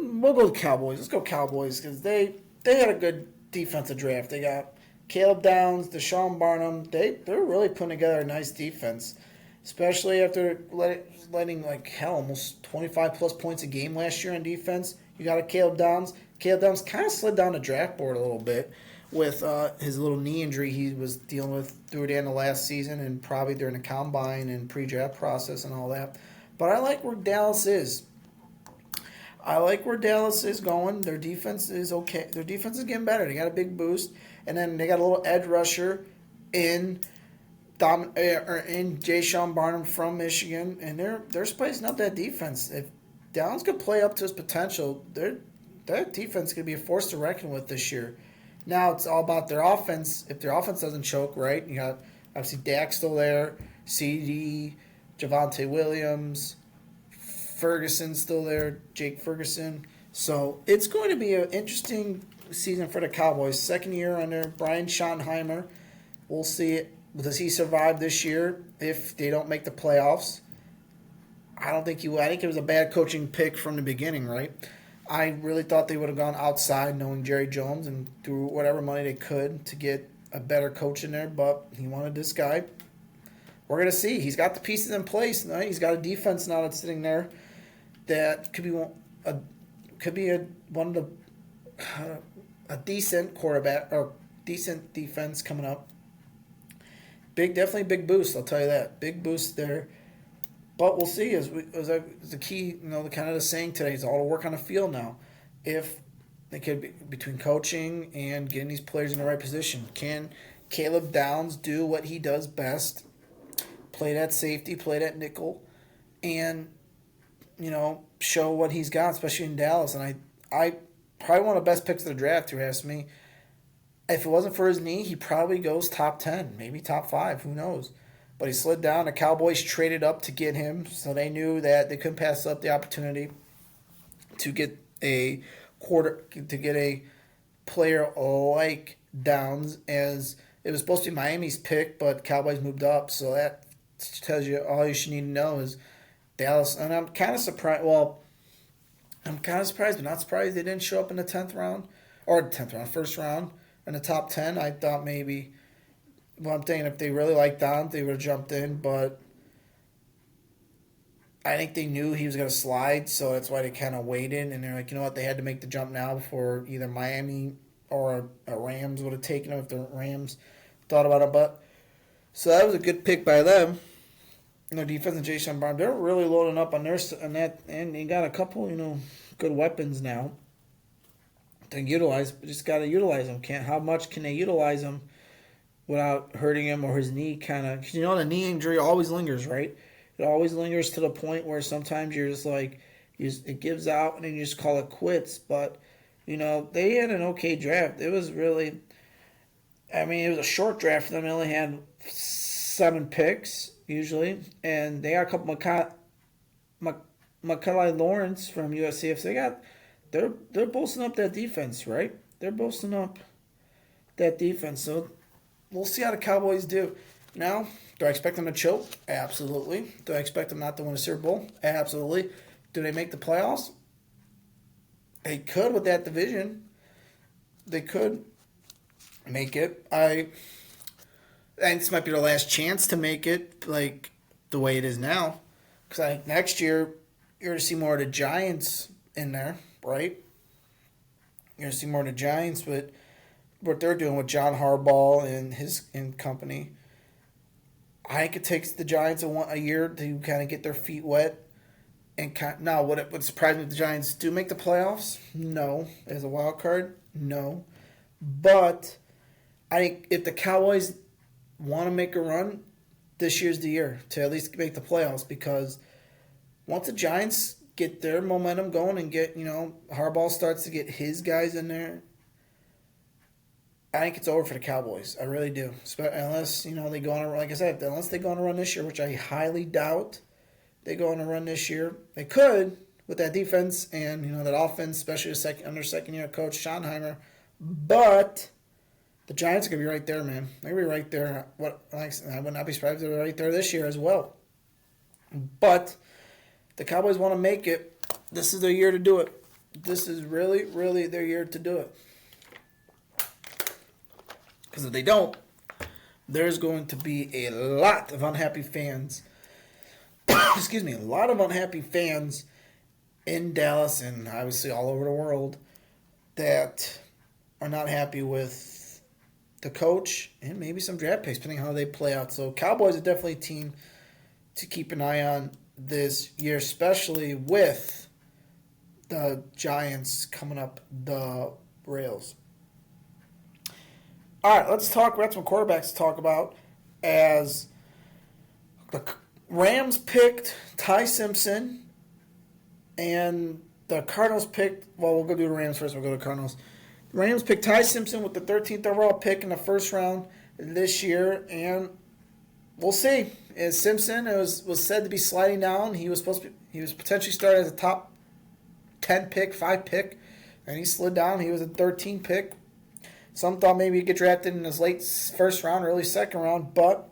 Speaker 1: We'll go with Cowboys. Let's go Cowboys because they had a good defensive draft. They got Caleb Downs, Deshaun Barnum. They're really putting together a nice defense, especially after letting almost 25 plus points a game last year on defense. You got a Caleb Downs. Caleb Downs kind of slid down the draft board a little bit with his little knee injury he was dealing with through the end of last season and probably during the combine and pre-draft process and all that. But I like where Dallas is. Going. Their defense is okay. Their defense is getting better. They got a big boost. And then they got a little edge rusher in Jay Sean Barnum from Michigan. And they're spicing up that defense. If Downs could play up to his potential, that defense is going to be a force to reckon with this year. Now it's all about their offense. If their offense doesn't choke, right? You got obviously Dak still there, CD, Javonte Williams, Ferguson still there, Jake Ferguson. So it's going to be an interesting season for the Cowboys. Second year under Brian Schottenheimer. We'll see does he survive this year if they don't make the playoffs. I don't think he will. I think it was a bad coaching pick from the beginning, right? I really thought they would have gone outside knowing Jerry Jones and threw whatever money they could to get a better coach in there, but he wanted this guy. We're going to see. He's got the pieces in place. Right? He's got a defense now that's sitting there that could be a decent quarterback or decent defense coming up. Definitely big boost. I'll tell you that, big boost there. But we'll see. As the key, the kind of the saying today is all to work on the field now. If they could be between coaching and getting these players in the right position, can Caleb Downs do what he does best: play that safety, play that nickel, and show what he's got, especially in Dallas. And I probably one of the best picks of the draft. If you ask me, if it wasn't for his knee, he probably goes top 10, maybe top 5. Who knows? But he slid down. The Cowboys traded up to get him, so they knew that they couldn't pass up the opportunity to get a player like Downs, as it was supposed to be Miami's pick, but Cowboys moved up. So that tells you all you should need to know is Dallas. And I'm kind of surprised. Well, I'm kind of surprised, but not surprised they didn't show up in the 10th round or 10th round, first round in the top 10. I thought maybe. Well, I'm thinking if they really liked Downs, they would have jumped in, but I think they knew he was going to slide, so that's why they kind of waited. And they're like, you know what, they had to make the jump now before either Miami or a Rams would have taken him if the Rams thought about it. But so that was a good pick by them. Defense and Jason Brown, they're really loading up on that, and they got a couple, good weapons now to utilize. But just got to utilize them. How much can they utilize them without hurting him or his knee kind of? Because the knee injury always lingers, right? It always lingers to the point where sometimes you're just like, it gives out and then you just call it quits. But, they had an okay draft. It was really, it was a short draft for them. They only had 7 picks usually. And they got a couple Macaulay Lawrence from USCF. They're boasting up that defense, right? They're boasting up that defense. So we'll see how the Cowboys do. Now, do I expect them to choke? Absolutely. Do I expect them not to win a Super Bowl? Absolutely. Do they make the playoffs? They could with that division. They could make it. And this might be their last chance to make it like the way it is now. Because I think next year, you're going to see more of the Giants in there, right? You're going to see more of the Giants with what they're doing with John Harbaugh and company. I think it takes the Giants a year to kind of get their feet wet. And now, would surprise me if the Giants do make the playoffs? No. As a wild card? No. But I think if the Cowboys want to make a run, this year's the year to at least make the playoffs, because once the Giants get their momentum going and get, Harbaugh starts to get his guys in there, I think it's over for the Cowboys. I really do. Unless, they go on a, like I said, unless they go on a run this year, which I highly doubt they go on a run this year. They could with that defense and, that offense, especially under second-year coach Schottenheimer. But the Giants are going to be right there, man. They're going to be right there. I would not be surprised if they're right there this year as well. But the Cowboys want to make it. This is their year to do it. This is really, really their year to do it. Because if they don't, there's going to be a lot of unhappy fans. Excuse me, a lot of unhappy fans in Dallas and obviously all over the world that are not happy with the coach and maybe some draft picks, depending on how they play out. So Cowboys are definitely a team to keep an eye on this year, especially with the Giants coming up the rails. All right, let's talk. We have some quarterbacks to talk about. As the Rams picked Ty Simpson, and the Cardinals picked. Well, we'll go do the Rams first. We'll go to the Cardinals. The Rams picked Ty Simpson with the 13th overall pick in the first round this year, and we'll see. As Simpson was said to be sliding down, he was potentially started as a top 10 pick, 5 pick, and he slid down. He was a 13 pick. Some thought maybe he'd get drafted in his late first round, early second round, but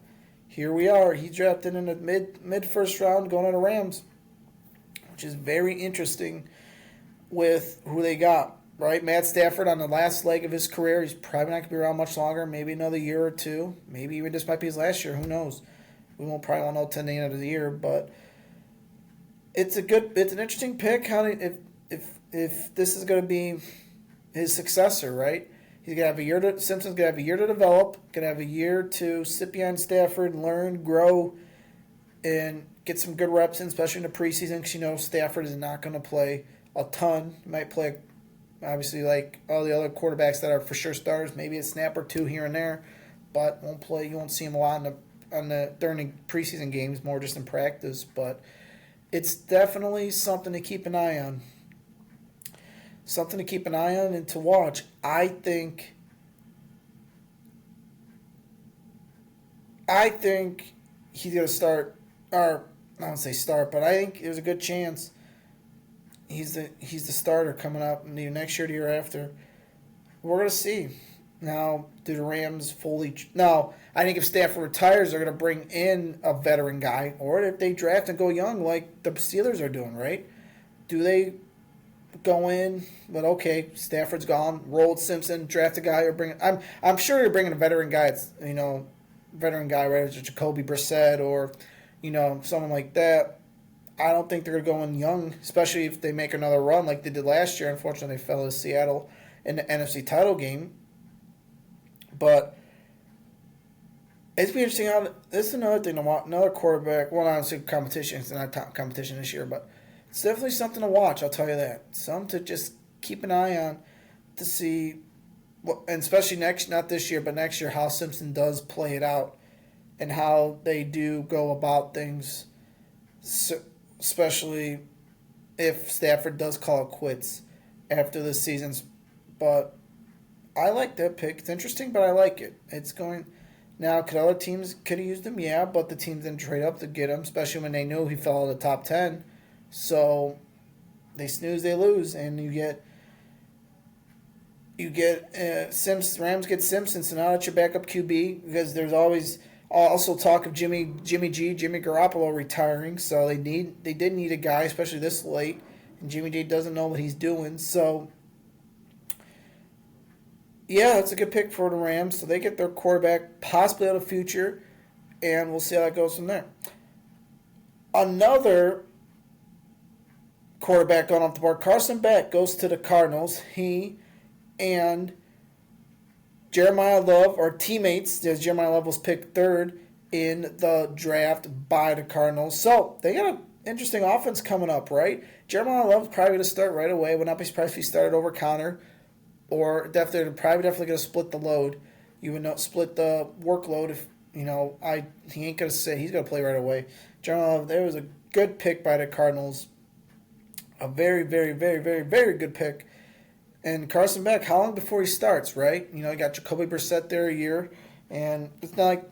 Speaker 1: here we are. He drafted in the mid first round, going to the Rams, which is very interesting with who they got. Right, Matt Stafford on the last leg of his career. He's probably not going to be around much longer. Maybe another year or two. Maybe even this might be his last year. Who knows? We won't probably won't know till the end of the year. But it's an interesting pick. If this is going to be his successor, right? He's gonna have a year to. Simpson's gonna have a year to develop. Gonna have a year to sit behind Stafford, learn, grow, and get some good reps in, especially in the preseason. Because Stafford is not going to play a ton. He might play, obviously, like all the other quarterbacks that are for sure starters, maybe a snap or two here and there. but won't play. You won't see him a lot during the preseason games, more just in practice. But it's definitely something to keep an eye on. Something to keep an eye on and to watch. I think he's gonna start, or I don't say start, but I think there's a good chance he's the starter coming up next year, the year after. We're gonna see. Now, do the Rams fully? No, I think if Stafford retires, they're gonna bring in a veteran guy, or if they draft and go young, like the Steelers are doing, right? Do they go in? But okay, Stafford's gone. Roll Simpson, draft a guy, or bring. I'm sure you're bringing a veteran guy. It's veteran guy, right? It's Jacoby Brissett or someone like that. I don't think they're going to go in young, especially if they make another run like they did last year. Unfortunately, they fell to Seattle in the NFC title game. But it's be interesting how this is another thing to watch. Another quarterback. Well, not say competition. It's not top competition this year, but it's definitely something to watch. I'll tell you that. Something to just keep an eye on to see, and especially not this year, but next year, how Simpson does play it out and how they do go about things. So, especially if Stafford does call it quits after the season's. But I like that pick. It's interesting, but I like it. It's going now. Could other teams could have used him? Yeah, but the teams didn't trade up to get him, especially when they knew he fell out of the top 10. So they snooze, they lose, and you get Rams get Simpson. So now that's your backup QB because there's always also talk of Jimmy Garoppolo retiring. So they did need a guy, especially this late, and Jimmy G doesn't know what he's doing. So yeah, that's a good pick for the Rams. So they get their quarterback possibly out of the future, and we'll see how that goes from there. Another quarterback going off the board, Carson Beck goes to the Cardinals. He and Jeremiah Love are teammates, as Jeremiah Love was picked third in the draft by the Cardinals. So they got an interesting offense coming up, right? Jeremiah Love's probably going to start right away. Would not be surprised if he started over Connor, or definitely going to split the load. You would not split the workload if he ain't going to say he's going to play right away. Jeremiah Love, there was a good pick by the Cardinals. A very, very, very, very, very good pick. And Carson Beck, how long before he starts, right? You got Jacoby Brissett there a year. And it's not like,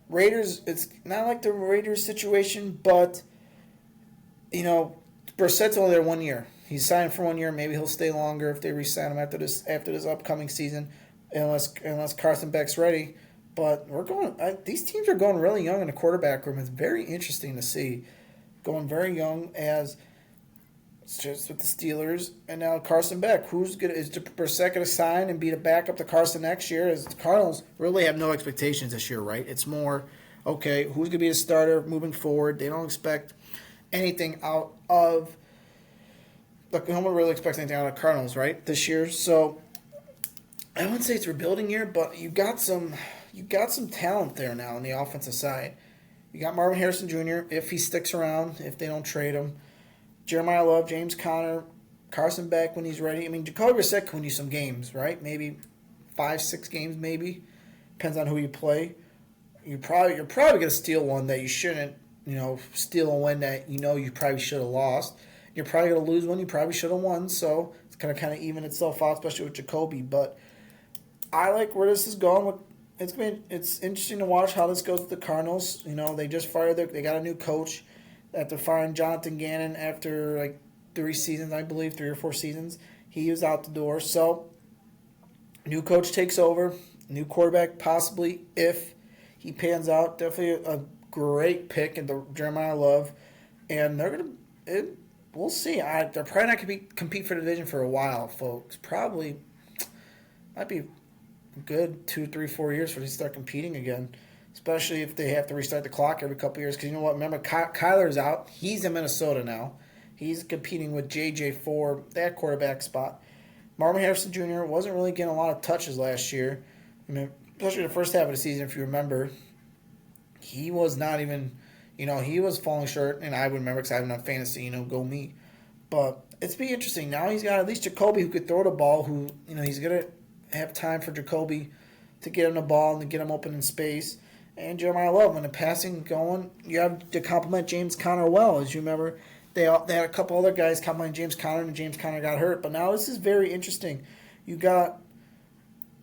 Speaker 1: Raiders, it's not like the Raiders situation, but, Brissett's only there 1 year. He's signed for 1 year. Maybe he'll stay longer if they re-sign him after this upcoming season, unless Carson Beck's ready. But these teams are going really young in the quarterback room. It's very interesting to see. Going very young as it's just with the Steelers, and now Carson Beck. Is Brissett going to sign and be the backup to Carson next year? As the Cardinals really have no expectations this year, right? It's more, okay, who's going to be the starter moving forward? They don't expect anything out of no one really expects anything out of the Cardinals, right, this year. So I wouldn't say it's a rebuilding year, but you got some talent there now on the offensive side. You got Marvin Harrison Jr. if he sticks around, if they don't trade him. Jeremiah Love, James Conner, Carson Beck when he's ready. I mean, Jacoby Brissett can win you some games, right? Maybe 5-6 games, maybe. Depends on who you play. You're probably gonna steal one that you shouldn't. Steal a win that you probably should have lost. You're probably gonna lose one you probably should have won. So it's gonna kind of even itself out, especially with Jacoby. But I like where this is going. It's interesting to watch how this goes with the Cardinals. They just they got a new coach after firing Jonathan Gannon after like 3 seasons, I believe, 3 or 4 seasons. He was out the door. So new coach takes over, new quarterback possibly if he pans out. Definitely a great pick in the Jeremiah Love, and we'll see. They're probably not going to compete for the division for a while, folks. Probably might be good 2, 3, 4 years for they start competing again, especially if they have to restart the clock every couple years. Because you know what? Remember, Kyler's out. He's in Minnesota now. He's competing with JJ for that quarterback spot. Marvin Harrison Jr. wasn't really getting a lot of touches last year. I mean, especially the first half of the season, if you remember. He was not even, he was falling short, and I would remember because I have enough fantasy, go me. But it's be interesting. Now he's got at least Jacoby who could throw the ball, who, he's going to have time for Jacoby to get him the ball and to get him open in space. And Jeremiah Love, when the passing going, you have to compliment James Conner well. As you remember, they had a couple other guys compliment James Conner, and James Conner got hurt. But now this is very interesting. You got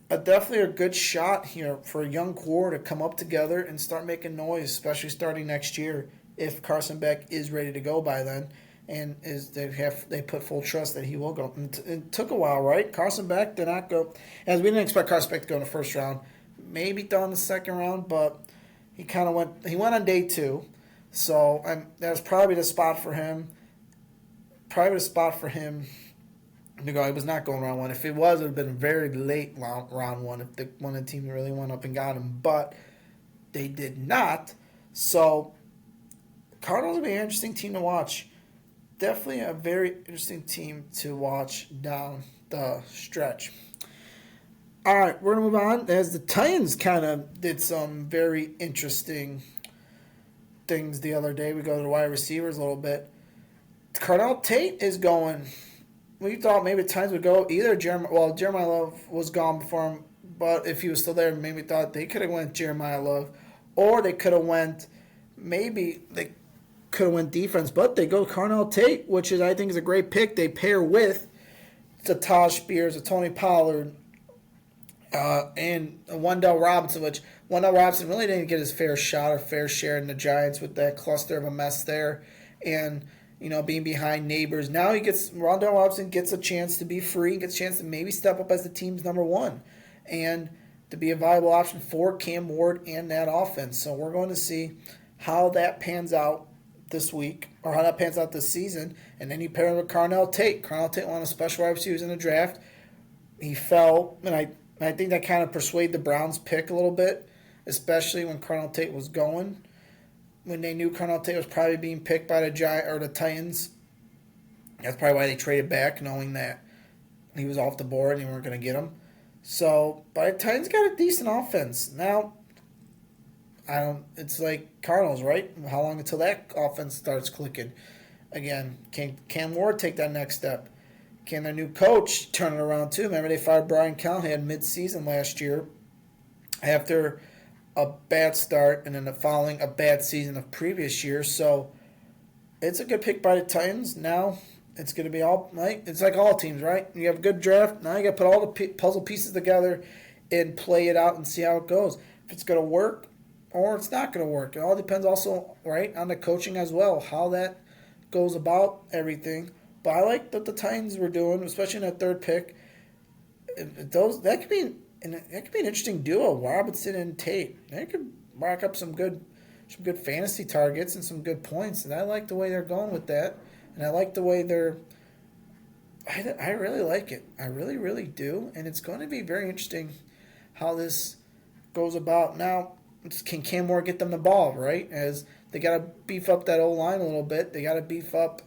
Speaker 1: definitely a good shot here for a young core to come up together and start making noise, especially starting next year if Carson Beck is ready to go by then, and they put full trust that he will go. And it took a while, right? Carson Beck did not go, as we didn't expect Carson Beck to go in the first round, maybe down the second round, but he kind of went. He went on day 2, so that was probably the spot for him. Probably the spot for him. He was not going round 1. If it was, it would have been a very late round 1 if one of the team really went up and got him. But they did not. So Cardinals will be an interesting team to watch. Definitely a very interesting team to watch down the stretch. All right, we're going to move on. As the Titans kind of did some very interesting things the other day. We go to the wide receivers a little bit. Cardell Tate is going. We thought maybe the Titans would go either Jeremiah Love was gone before him, but if he was still there, maybe thought they could have went Jeremiah Love, or they could have went defense, but they go Carnell Tate, which I think is a great pick. They pair with the Taj Spears, the Tony Pollard, and Wendell Robinson, which Wendell Robinson really didn't get his fair shot or fair share in the Giants with that cluster of a mess there, and being behind Neighbors. Now Rondell Robinson gets a chance to be free, gets a chance to maybe step up as the team's number 1 and to be a viable option for Cam Ward and that offense. So we're going to see how that pans out this week, or how that pans out this season. And then you pair him with Carnell Tate. Carnell Tate, one of the special wide receivers in the draft. He fell, and I think that kind of persuaded the Browns pick a little bit, especially when Carnell Tate was going. When they knew Carnell Tate was probably being picked by the Titans. That's probably why they traded back, knowing that he was off the board and they weren't going to get him. So, but the Titans got a decent offense. Now, it's like Cardinals, right? How long until that offense starts clicking? Again, can Cam Ward take that next step? Can their new coach turn it around too? Remember they fired Brian Callahan mid-season last year after a bad start and then following a bad season of previous years. So it's a good pick by the Titans. Now it's going to be all right. It's like all teams, right? You have a good draft. Now you got to put all the puzzle pieces together and play it out and see how it goes. If it's going to work or it's not going to work. It all depends also, right, on the coaching as well, how that goes about everything. But I like what the Titans were doing, especially in that third pick. That could be an interesting duo, Robinson and Tate. They could rack up some good fantasy targets and some good points. And I like the way they're going with that. And I like the way I really like it. I really, really do. And it's going to be very interesting how this goes about. Now, can Cam Moore get them the ball, right? As they got to beef up that O-line a little bit. They got to beef up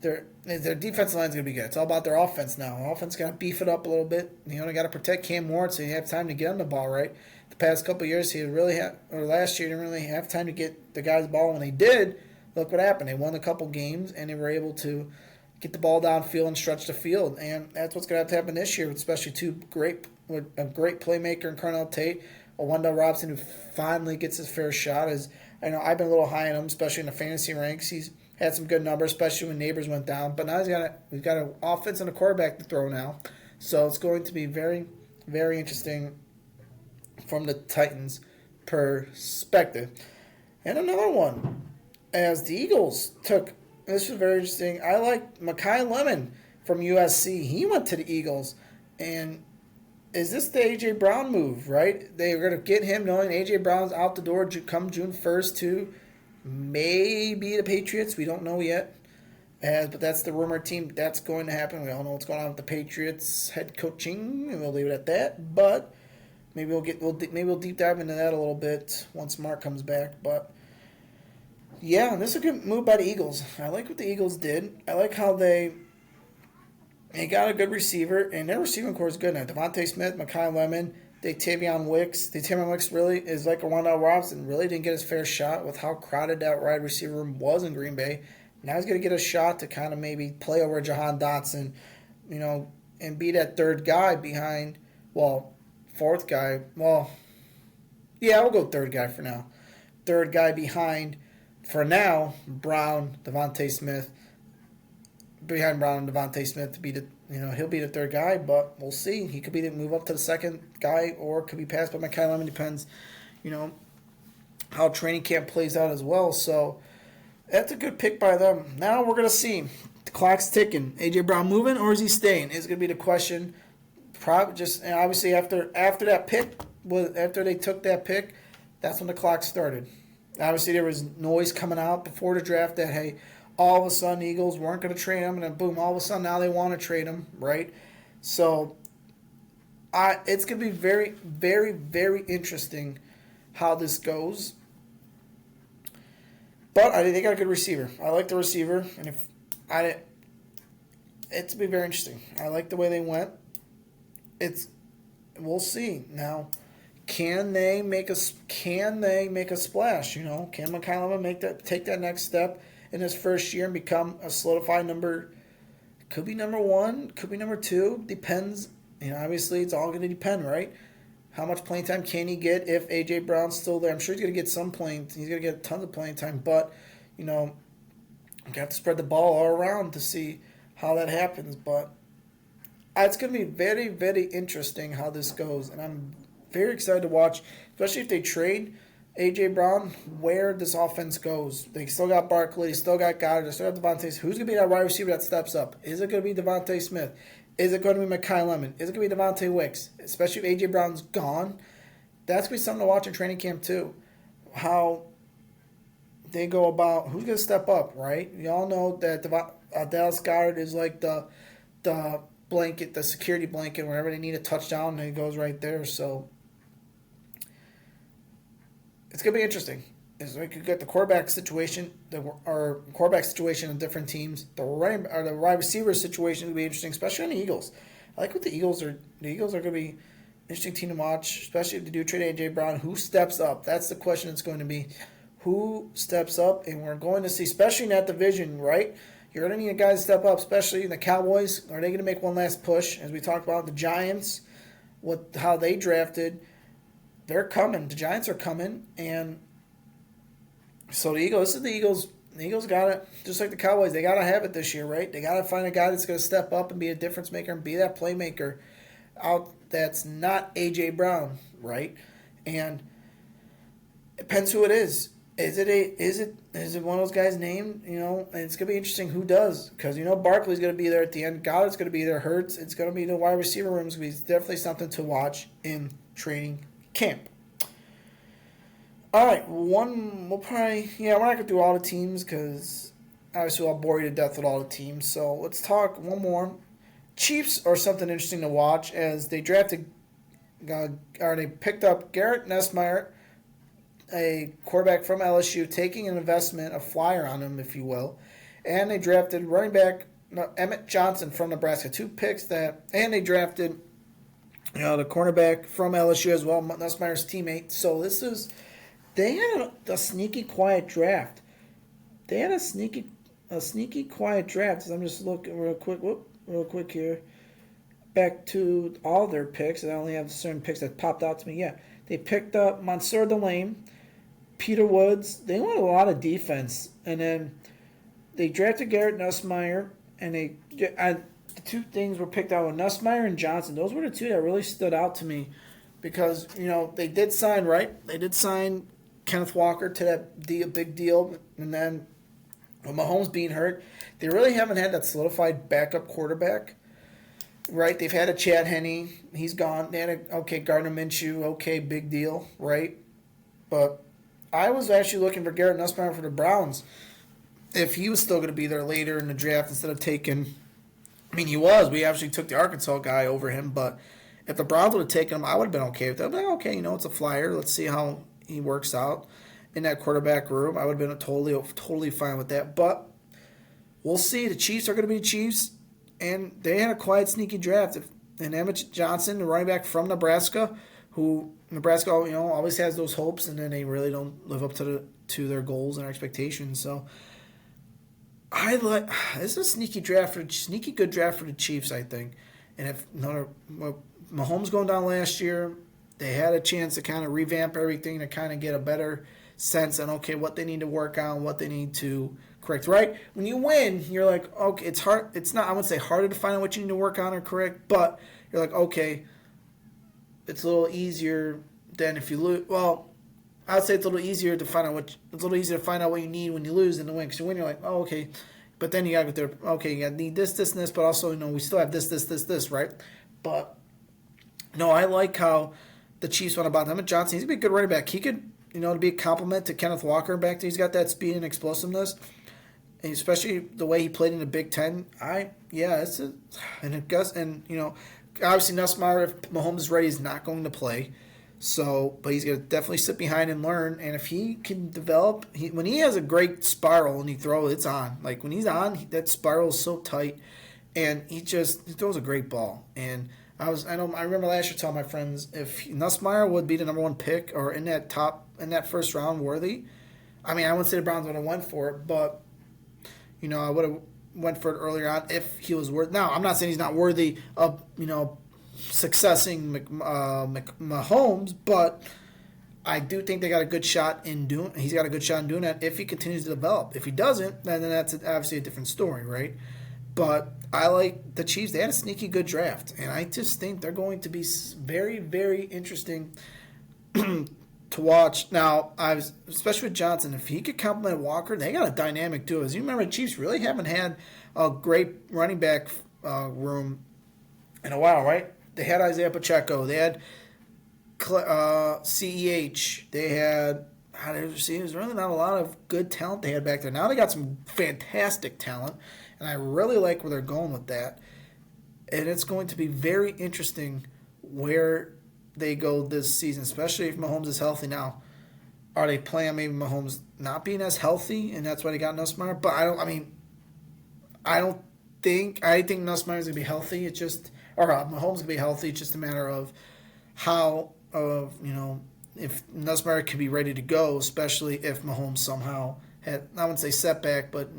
Speaker 1: their defensive line's going to be good. It's all about their offense now. Offense got to beef it up a little bit. They got to protect Cam Moore so you have time to get him the ball, right? The past couple of years, last year, he didn't really have time to get the guys the ball. When they did, look what happened. They won a couple games, and they were able to get the ball downfield and stretch the field. And that's what's going to have to happen this year, especially a great playmaker in Carnell Tate, or Wendell Robinson, who finally gets his fair shot. I know I've been a little high on him, especially in the fantasy ranks. He's had some good numbers, especially when Neighbors went down. But now we've got an offense and a quarterback to throw now. So it's going to be very, very interesting from the Titans' perspective. And another one, as the Eagles this was very interesting. I like Mekhi Lemon from USC. He went to the Eagles. And is this the A.J. Brown move, right? They're going to get him knowing A.J. Brown's out the door come June 1st to maybe the Patriots. We don't know yet. But that's the rumored team. That's going to happen. We all know what's going on with the Patriots head coaching, and we'll leave it at that. But maybe we'll deep dive into that a little bit once Mark comes back. But yeah, this is a good move by the Eagles. I like what the Eagles did. I like how they got a good receiver, and their receiving core is good now. Devontae Smith, Mekhi Lemon, Tavion Wicks. Tavion Wicks really is like a Wendell Robinson. Really didn't get his fair shot with how crowded that wide receiver room was in Green Bay. Now he's going to get a shot to kind of maybe play over Jahan Dotson, and be that third guy behind Well, fourth guy. Well, yeah, we'll go third guy for now. Third guy behind, for now, Brown, Devontae Smith. Behind Brown and Devontae Smith to be the he'll be the third guy, but we'll see. He could be the move up to the second guy, or could be passed by Mekhi Lemon. Depends, you know, how training camp plays out as well. So that's a good pick by them. Now we're gonna see. The clock's ticking. AJ Brown moving or is he staying? Is gonna be the question. Probably just and obviously after that pick after they took that pick, that's when the clock started. Obviously there was noise coming out before the draft that hey, all of a sudden Eagles weren't going to trade him, and then boom, all of a sudden now they want to trade him, right? So it's going to be very, very, very interesting how this goes. But they got a good receiver. I like the receiver, and it's be very interesting. I like the way they went. We'll see now. Can they make a splash? Can Mekhi Lemon take that next step in his first year and become a solidified number? Could be number one, could be number two. Depends. Obviously it's all going to depend, right? How much playing time can he get if AJ Brown's still there? I'm sure he's going to get some playing. He's going to get tons of playing time, but you have to spread the ball all around to see how that happens. But it's going to be very, very interesting how this goes, and I'm very excited to watch, especially if they trade AJ Brown, where this offense goes. They still got Barkley, they still got Goddard, they still got Devontae. Who's going to be that wide receiver that steps up? Is it going to be Devontae Smith? Is it going to be Mekhi Lemon? Is it going to be Devontae Wicks? Especially if AJ Brown's gone. That's going to be something to watch in training camp too. How they go about who's going to step up, right? We all know that Dallas Goddard is like the blanket, the security blanket. Whenever they need a touchdown, he goes right there. So it's going to be interesting. We could get the quarterback situation, in different teams. The wide receiver situation would be interesting, especially on the Eagles. I like what the Eagles are. The Eagles are going to be an interesting team to watch, especially if they do trade AJ Brown. Who steps up? That's the question. It's going to be who steps up, and we're going to see, especially in that division, right? You're going to need a guy to step up, especially the Cowboys. Are they going to make one last push? As we talked about, the Giants, how they drafted, they're coming. The Giants are coming, and so the Eagles. This is the Eagles. The Eagles got it, just like the Cowboys. They got to have it this year, right? They got to find a guy that's going to step up and be a difference maker and be that playmaker out. That's not AJ Brown, right? And it depends who it is. Is it one of those guys named? And it's gonna be interesting who does, because Barkley's gonna be there at the end. Goddard's gonna be there. Hurts. It's gonna be the wide receiver room. It's gonna be definitely something to watch in training camp. All right, we're not gonna do all the teams because obviously I'll bore you to death with all the teams. So let's talk one more. Chiefs are something interesting to watch as they they picked up Garrett Nussmeier, a quarterback from LSU, taking an investment, a flyer on him, if you will. And they drafted running back Emmett Johnson from Nebraska. 2 picks and they drafted the cornerback from LSU as well, Nussmeier's teammate. So they had a sneaky quiet draft. They had a sneaky quiet draft. So I'm just looking real quick here. Back to all their picks. I only have certain picks that popped out to me. Yeah, they picked up Mansour Delane, Peter Woods. They went a lot of defense, and then they drafted Garrett Nussmeier, and the 2 things were picked out with Nussmeier and Johnson. Those were the 2 that really stood out to me, because they did sign Kenneth Walker to that big deal, and then with Mahomes being hurt, they really haven't had that solidified backup quarterback. Right, they've had a Chad Henne, he's gone. They had Gardner Minshew, big deal, right? But I was actually looking for Garrett Nussmeier for the Browns, if he was still going to be there later in the draft instead of taking. I mean, he was. We actually took the Arkansas guy over him, but if the Browns would have taken him, I would have been okay with that. I'd be like, okay, it's a flyer. Let's see how he works out in that quarterback room. I would have been totally fine with that. But we'll see. The Chiefs are going to be the Chiefs. And they had a quiet, sneaky draft. And Emmett Johnson, the running back from Nebraska, who Nebraska, always has those hopes, and then they really don't live up to their goals and expectations. So this is a sneaky good draft for the Chiefs, I think. And if Mahomes going down last year, they had a chance to kind of revamp everything to kind of get a better sense on, okay, what they need to work on, what they need to correct. Right? When you win, you're like, okay, it's hard. It's not, I wouldn't say harder to find out what you need to work on or correct, but you're like, okay, it's a little easier than if you lose. Well, I would say it's a little easier to find out what you need when you lose than to win. Because you win, you're like, oh, okay. But then you got to go there, okay, you got to need this, this, and this, but also, we still have this, right? But, no, I like how the Chiefs went about them. And Johnson, he's going to be a good running back. He could, to be a compliment to Kenneth Walker back there. He's got that speed and explosiveness. And especially the way he played in the Big Ten. Obviously Nussmeier, if Mahomes is ready, is not going to play. So, but he's going to definitely sit behind and learn. And if he can develop, when he has a great spiral and he throws, it's on. Like when he's on, that spiral is so tight, and he throws a great ball. And I remember last year telling my friends if Nussmeier would be the number one pick or in that first round worthy. I mean, I wouldn't say the Browns would have went for it, but I would have went for it earlier on if he was worth. Now, I'm not saying he's not worthy of successing Mahomes, but I do think they got a good shot in doing. He's got a good shot in doing that if he continues to develop. If he doesn't, then that's obviously a different story, right? But I like the Chiefs. They had a sneaky good draft, and I just think they're going to be very, very interesting to watch. Now, especially with Johnson, if he could complement Walker, they got a dynamic duo. As you remember, the Chiefs really haven't had a great running back room in a while, right? They had Isaiah Pacheco. They had CEH. They had there's really not a lot of good talent they had back there. Now they got some fantastic talent, and I really like where they're going with that. And it's going to be very interesting where they go this season, especially if Mahomes is healthy now. Are they playing maybe Mahomes not being as healthy, and that's why they got Nussmeier? But I think Nussmeier is going to be healthy. It's just, or Mahomes is going to be healthy. It's just a matter of how, if Nussmeier can be ready to go, especially if Mahomes somehow had, I wouldn't say setback, but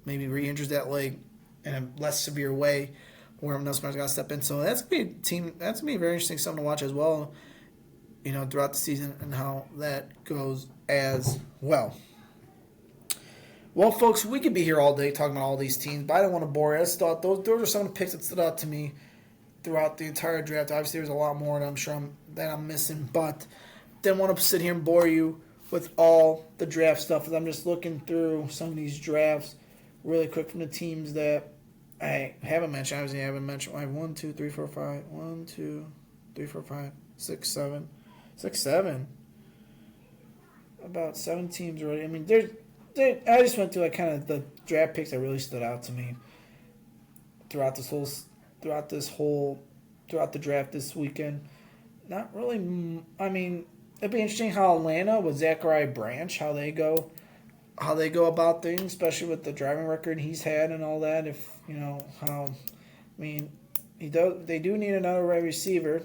Speaker 1: maybe re-injures that leg in a less severe way, where Nussmeier's got to step in. So that's going to be very interesting, something to watch as well, throughout the season and how that goes as well. Well, folks, we could be here all day talking about all these teams, but I don't want to bore you. I just thought those are some of the picks that stood out to me throughout the entire draft. Obviously, there's a lot more, and I'm sure that I'm missing, but didn't want to sit here and bore you with all the draft stuff. As I'm just looking through some of these drafts really quick from the teams that I haven't mentioned. Obviously, I haven't mentioned. I have 1, 2, 3, 4, 5. 1, 2, 3, 4, 5, 6, 7. 6, 7. About 7 teams already. I mean, I just went through kind of the draft picks that really stood out to me throughout the draft this weekend. Not really. I mean, it'd be interesting how Atlanta with Zachariah Branch, how they go about things, especially with the driving record he's had and all that. If they do need another wide receiver.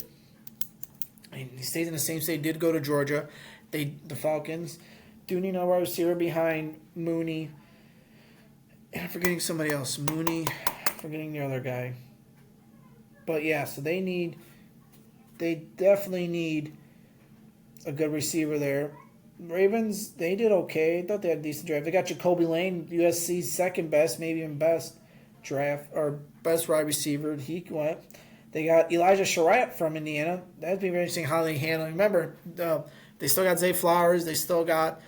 Speaker 1: I mean, he stays in the same state. Did go to Georgia. The Falcons do need another wide receiver behind Mooney. And I'm forgetting somebody else. Mooney. Forgetting the other guy. But yeah, so they definitely need a good receiver there. Ravens, they did okay. I thought they had a decent draft. They got Jacoby Lane, USC's second best, maybe even best draft, or best wide receiver. He went. They got Elijah Sherratt from Indiana. That'd be very interesting how they handle it. Remember, they still got Zay Flowers. They still got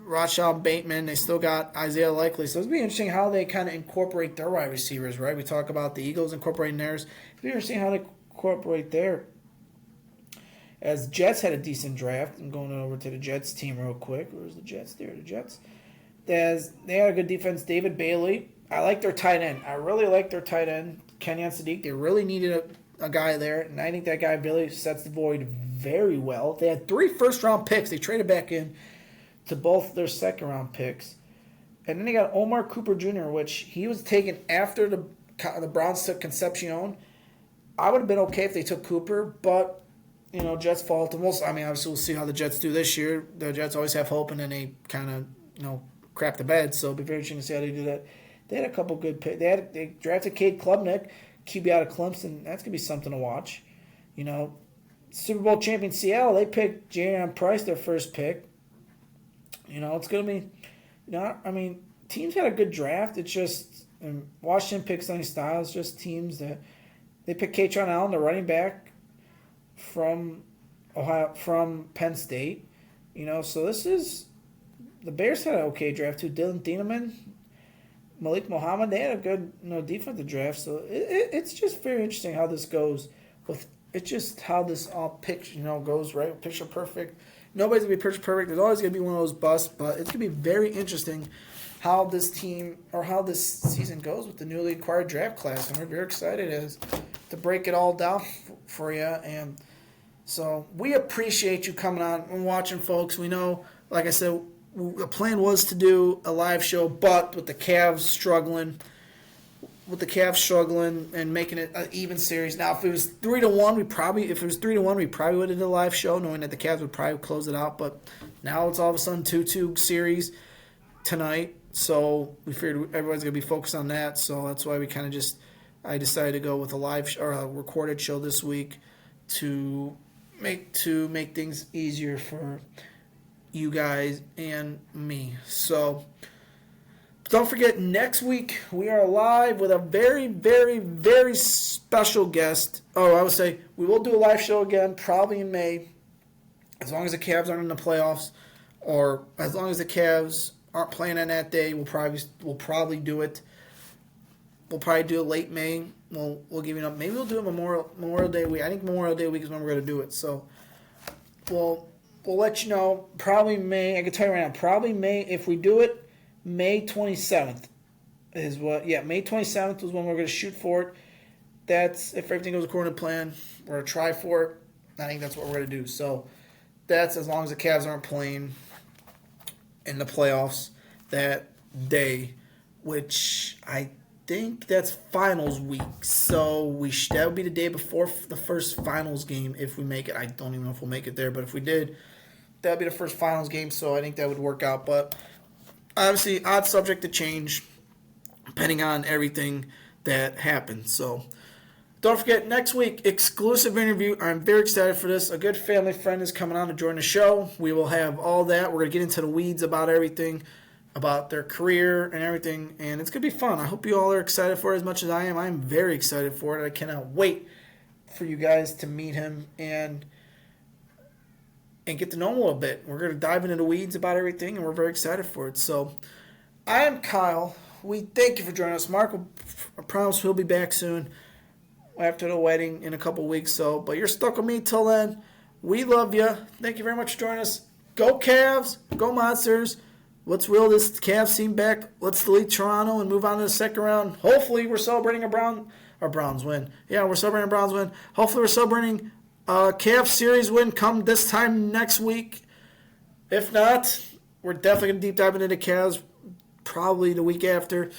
Speaker 1: Rashad Bateman. They still got Isaiah Likely. So it'd be interesting how they kind of incorporate their wide receivers, right? We talk about the Eagles incorporating theirs. It'd be interesting how they incorporate their. As Jets had a decent draft. I'm going over to the Jets team real quick. Where's the Jets? There, the Jets. They had a good defense. David Bailey. I like their tight end. I really like their tight end, Kenyon Sadiq. They really needed a guy there, and I think that guy Bailey sets the void very well. They had 3 first-round picks. They traded back in to both their second-round picks. And then they got Omar Cooper Jr., which he was taken after the Browns took Concepcion. I would have been okay if they took Cooper, but Jets fault. And obviously we'll see how the Jets do this year. The Jets always have hope, and then they kind of, crap the bed. So it'll be very interesting to see how they do that. They had a couple good picks. They drafted Cade Klubnik, QB out of Clemson. That's going to be something to watch. You know, Super Bowl champion Seattle, they picked Jalen Price their first pick. You know, it's going to be, teams had a good draft. It's just, and Washington picked Sonny Styles, just teams that, they picked Katron Allen, the running back from Penn State. You know, so the Bears had an okay draft too. Dylan Thieneman, Malik Muhammad, they had a good defensive draft. So it's just very interesting how this goes. It's just how this all goes, right? Picture perfect. Nobody's going to be picture perfect. There's always going to be one of those busts, but it's going to be very interesting how this team or how this season goes with the newly acquired draft class. And we're very excited to break it all down for you. And so we appreciate you coming on and watching, folks. We know, like I said, the plan was to do a live show, but with the Cavs struggling and making it an even series. Now, if it was 3-1, we probably would have did a live show, knowing that the Cavs would probably close it out. But now it's all of a sudden 2-2 series tonight, so we figured everybody's gonna be focused on that. So that's why I decided to go with a live or a recorded show this week to make things easier for you guys and me. So. Don't forget, next week we are live with a very, very, very special guest. Oh, I would say we will do a live show again, probably in May, as long as the Cavs aren't in the playoffs, or as long as the Cavs aren't playing on that day. We'll probably do it. We'll probably do it late May. We'll give you maybe we'll do it Memorial Day week. I think Memorial Day week is when we're going to do it. So we'll let you know. Probably May. I can tell you right now. Probably May if we do it. May 27th is May 27th is when we're going to shoot for it. That's if everything goes according to plan. We're going to try for it. I think that's what we're going to do. So that's as long as the Cavs aren't playing in the playoffs that day, which I think that's finals week. So that would be the day before the first finals game if we make it. I don't even know if we'll make it there, but if we did, that would be the first finals game. So I think that would work out. But obviously, odd subject to change depending on everything that happens. So don't forget, next week, exclusive interview. I'm very excited for this. A good family friend is coming on to join the show. We will have all that. We're going to get into the weeds about everything, about their career and everything, and it's going to be fun. I hope you all are excited for it as much as I am. I'm very excited for it. I cannot wait for you guys to meet him and get to know him a little bit. We're going to dive into the weeds about everything, and we're very excited for it. So, I am Kyle. We thank you for joining us. Mark, I promise he'll be back soon after the wedding in a couple weeks. But you're stuck with me till then. We love you. Thank you very much for joining us. Go Cavs. Go Monsters. Let's reel this Cavs team back. Let's delete Toronto and move on to the second round. Hopefully, we're celebrating a Browns win. Yeah, we're celebrating a Browns win. Hopefully, we're celebrating Cavs series win come this time next week. If not, we're definitely going to deep dive into the Cavs probably the week after.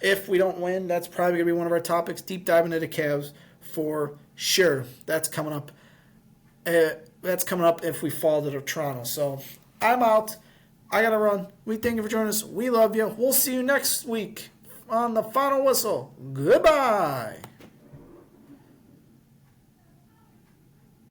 Speaker 1: If we don't win, that's probably going to be one of our topics. Deep dive into the Cavs for sure. That's coming up. That's coming up if we fall to Toronto. So I'm out. I got to run. We thank you for joining us. We love you. We'll see you next week on the Final Whistle. Goodbye.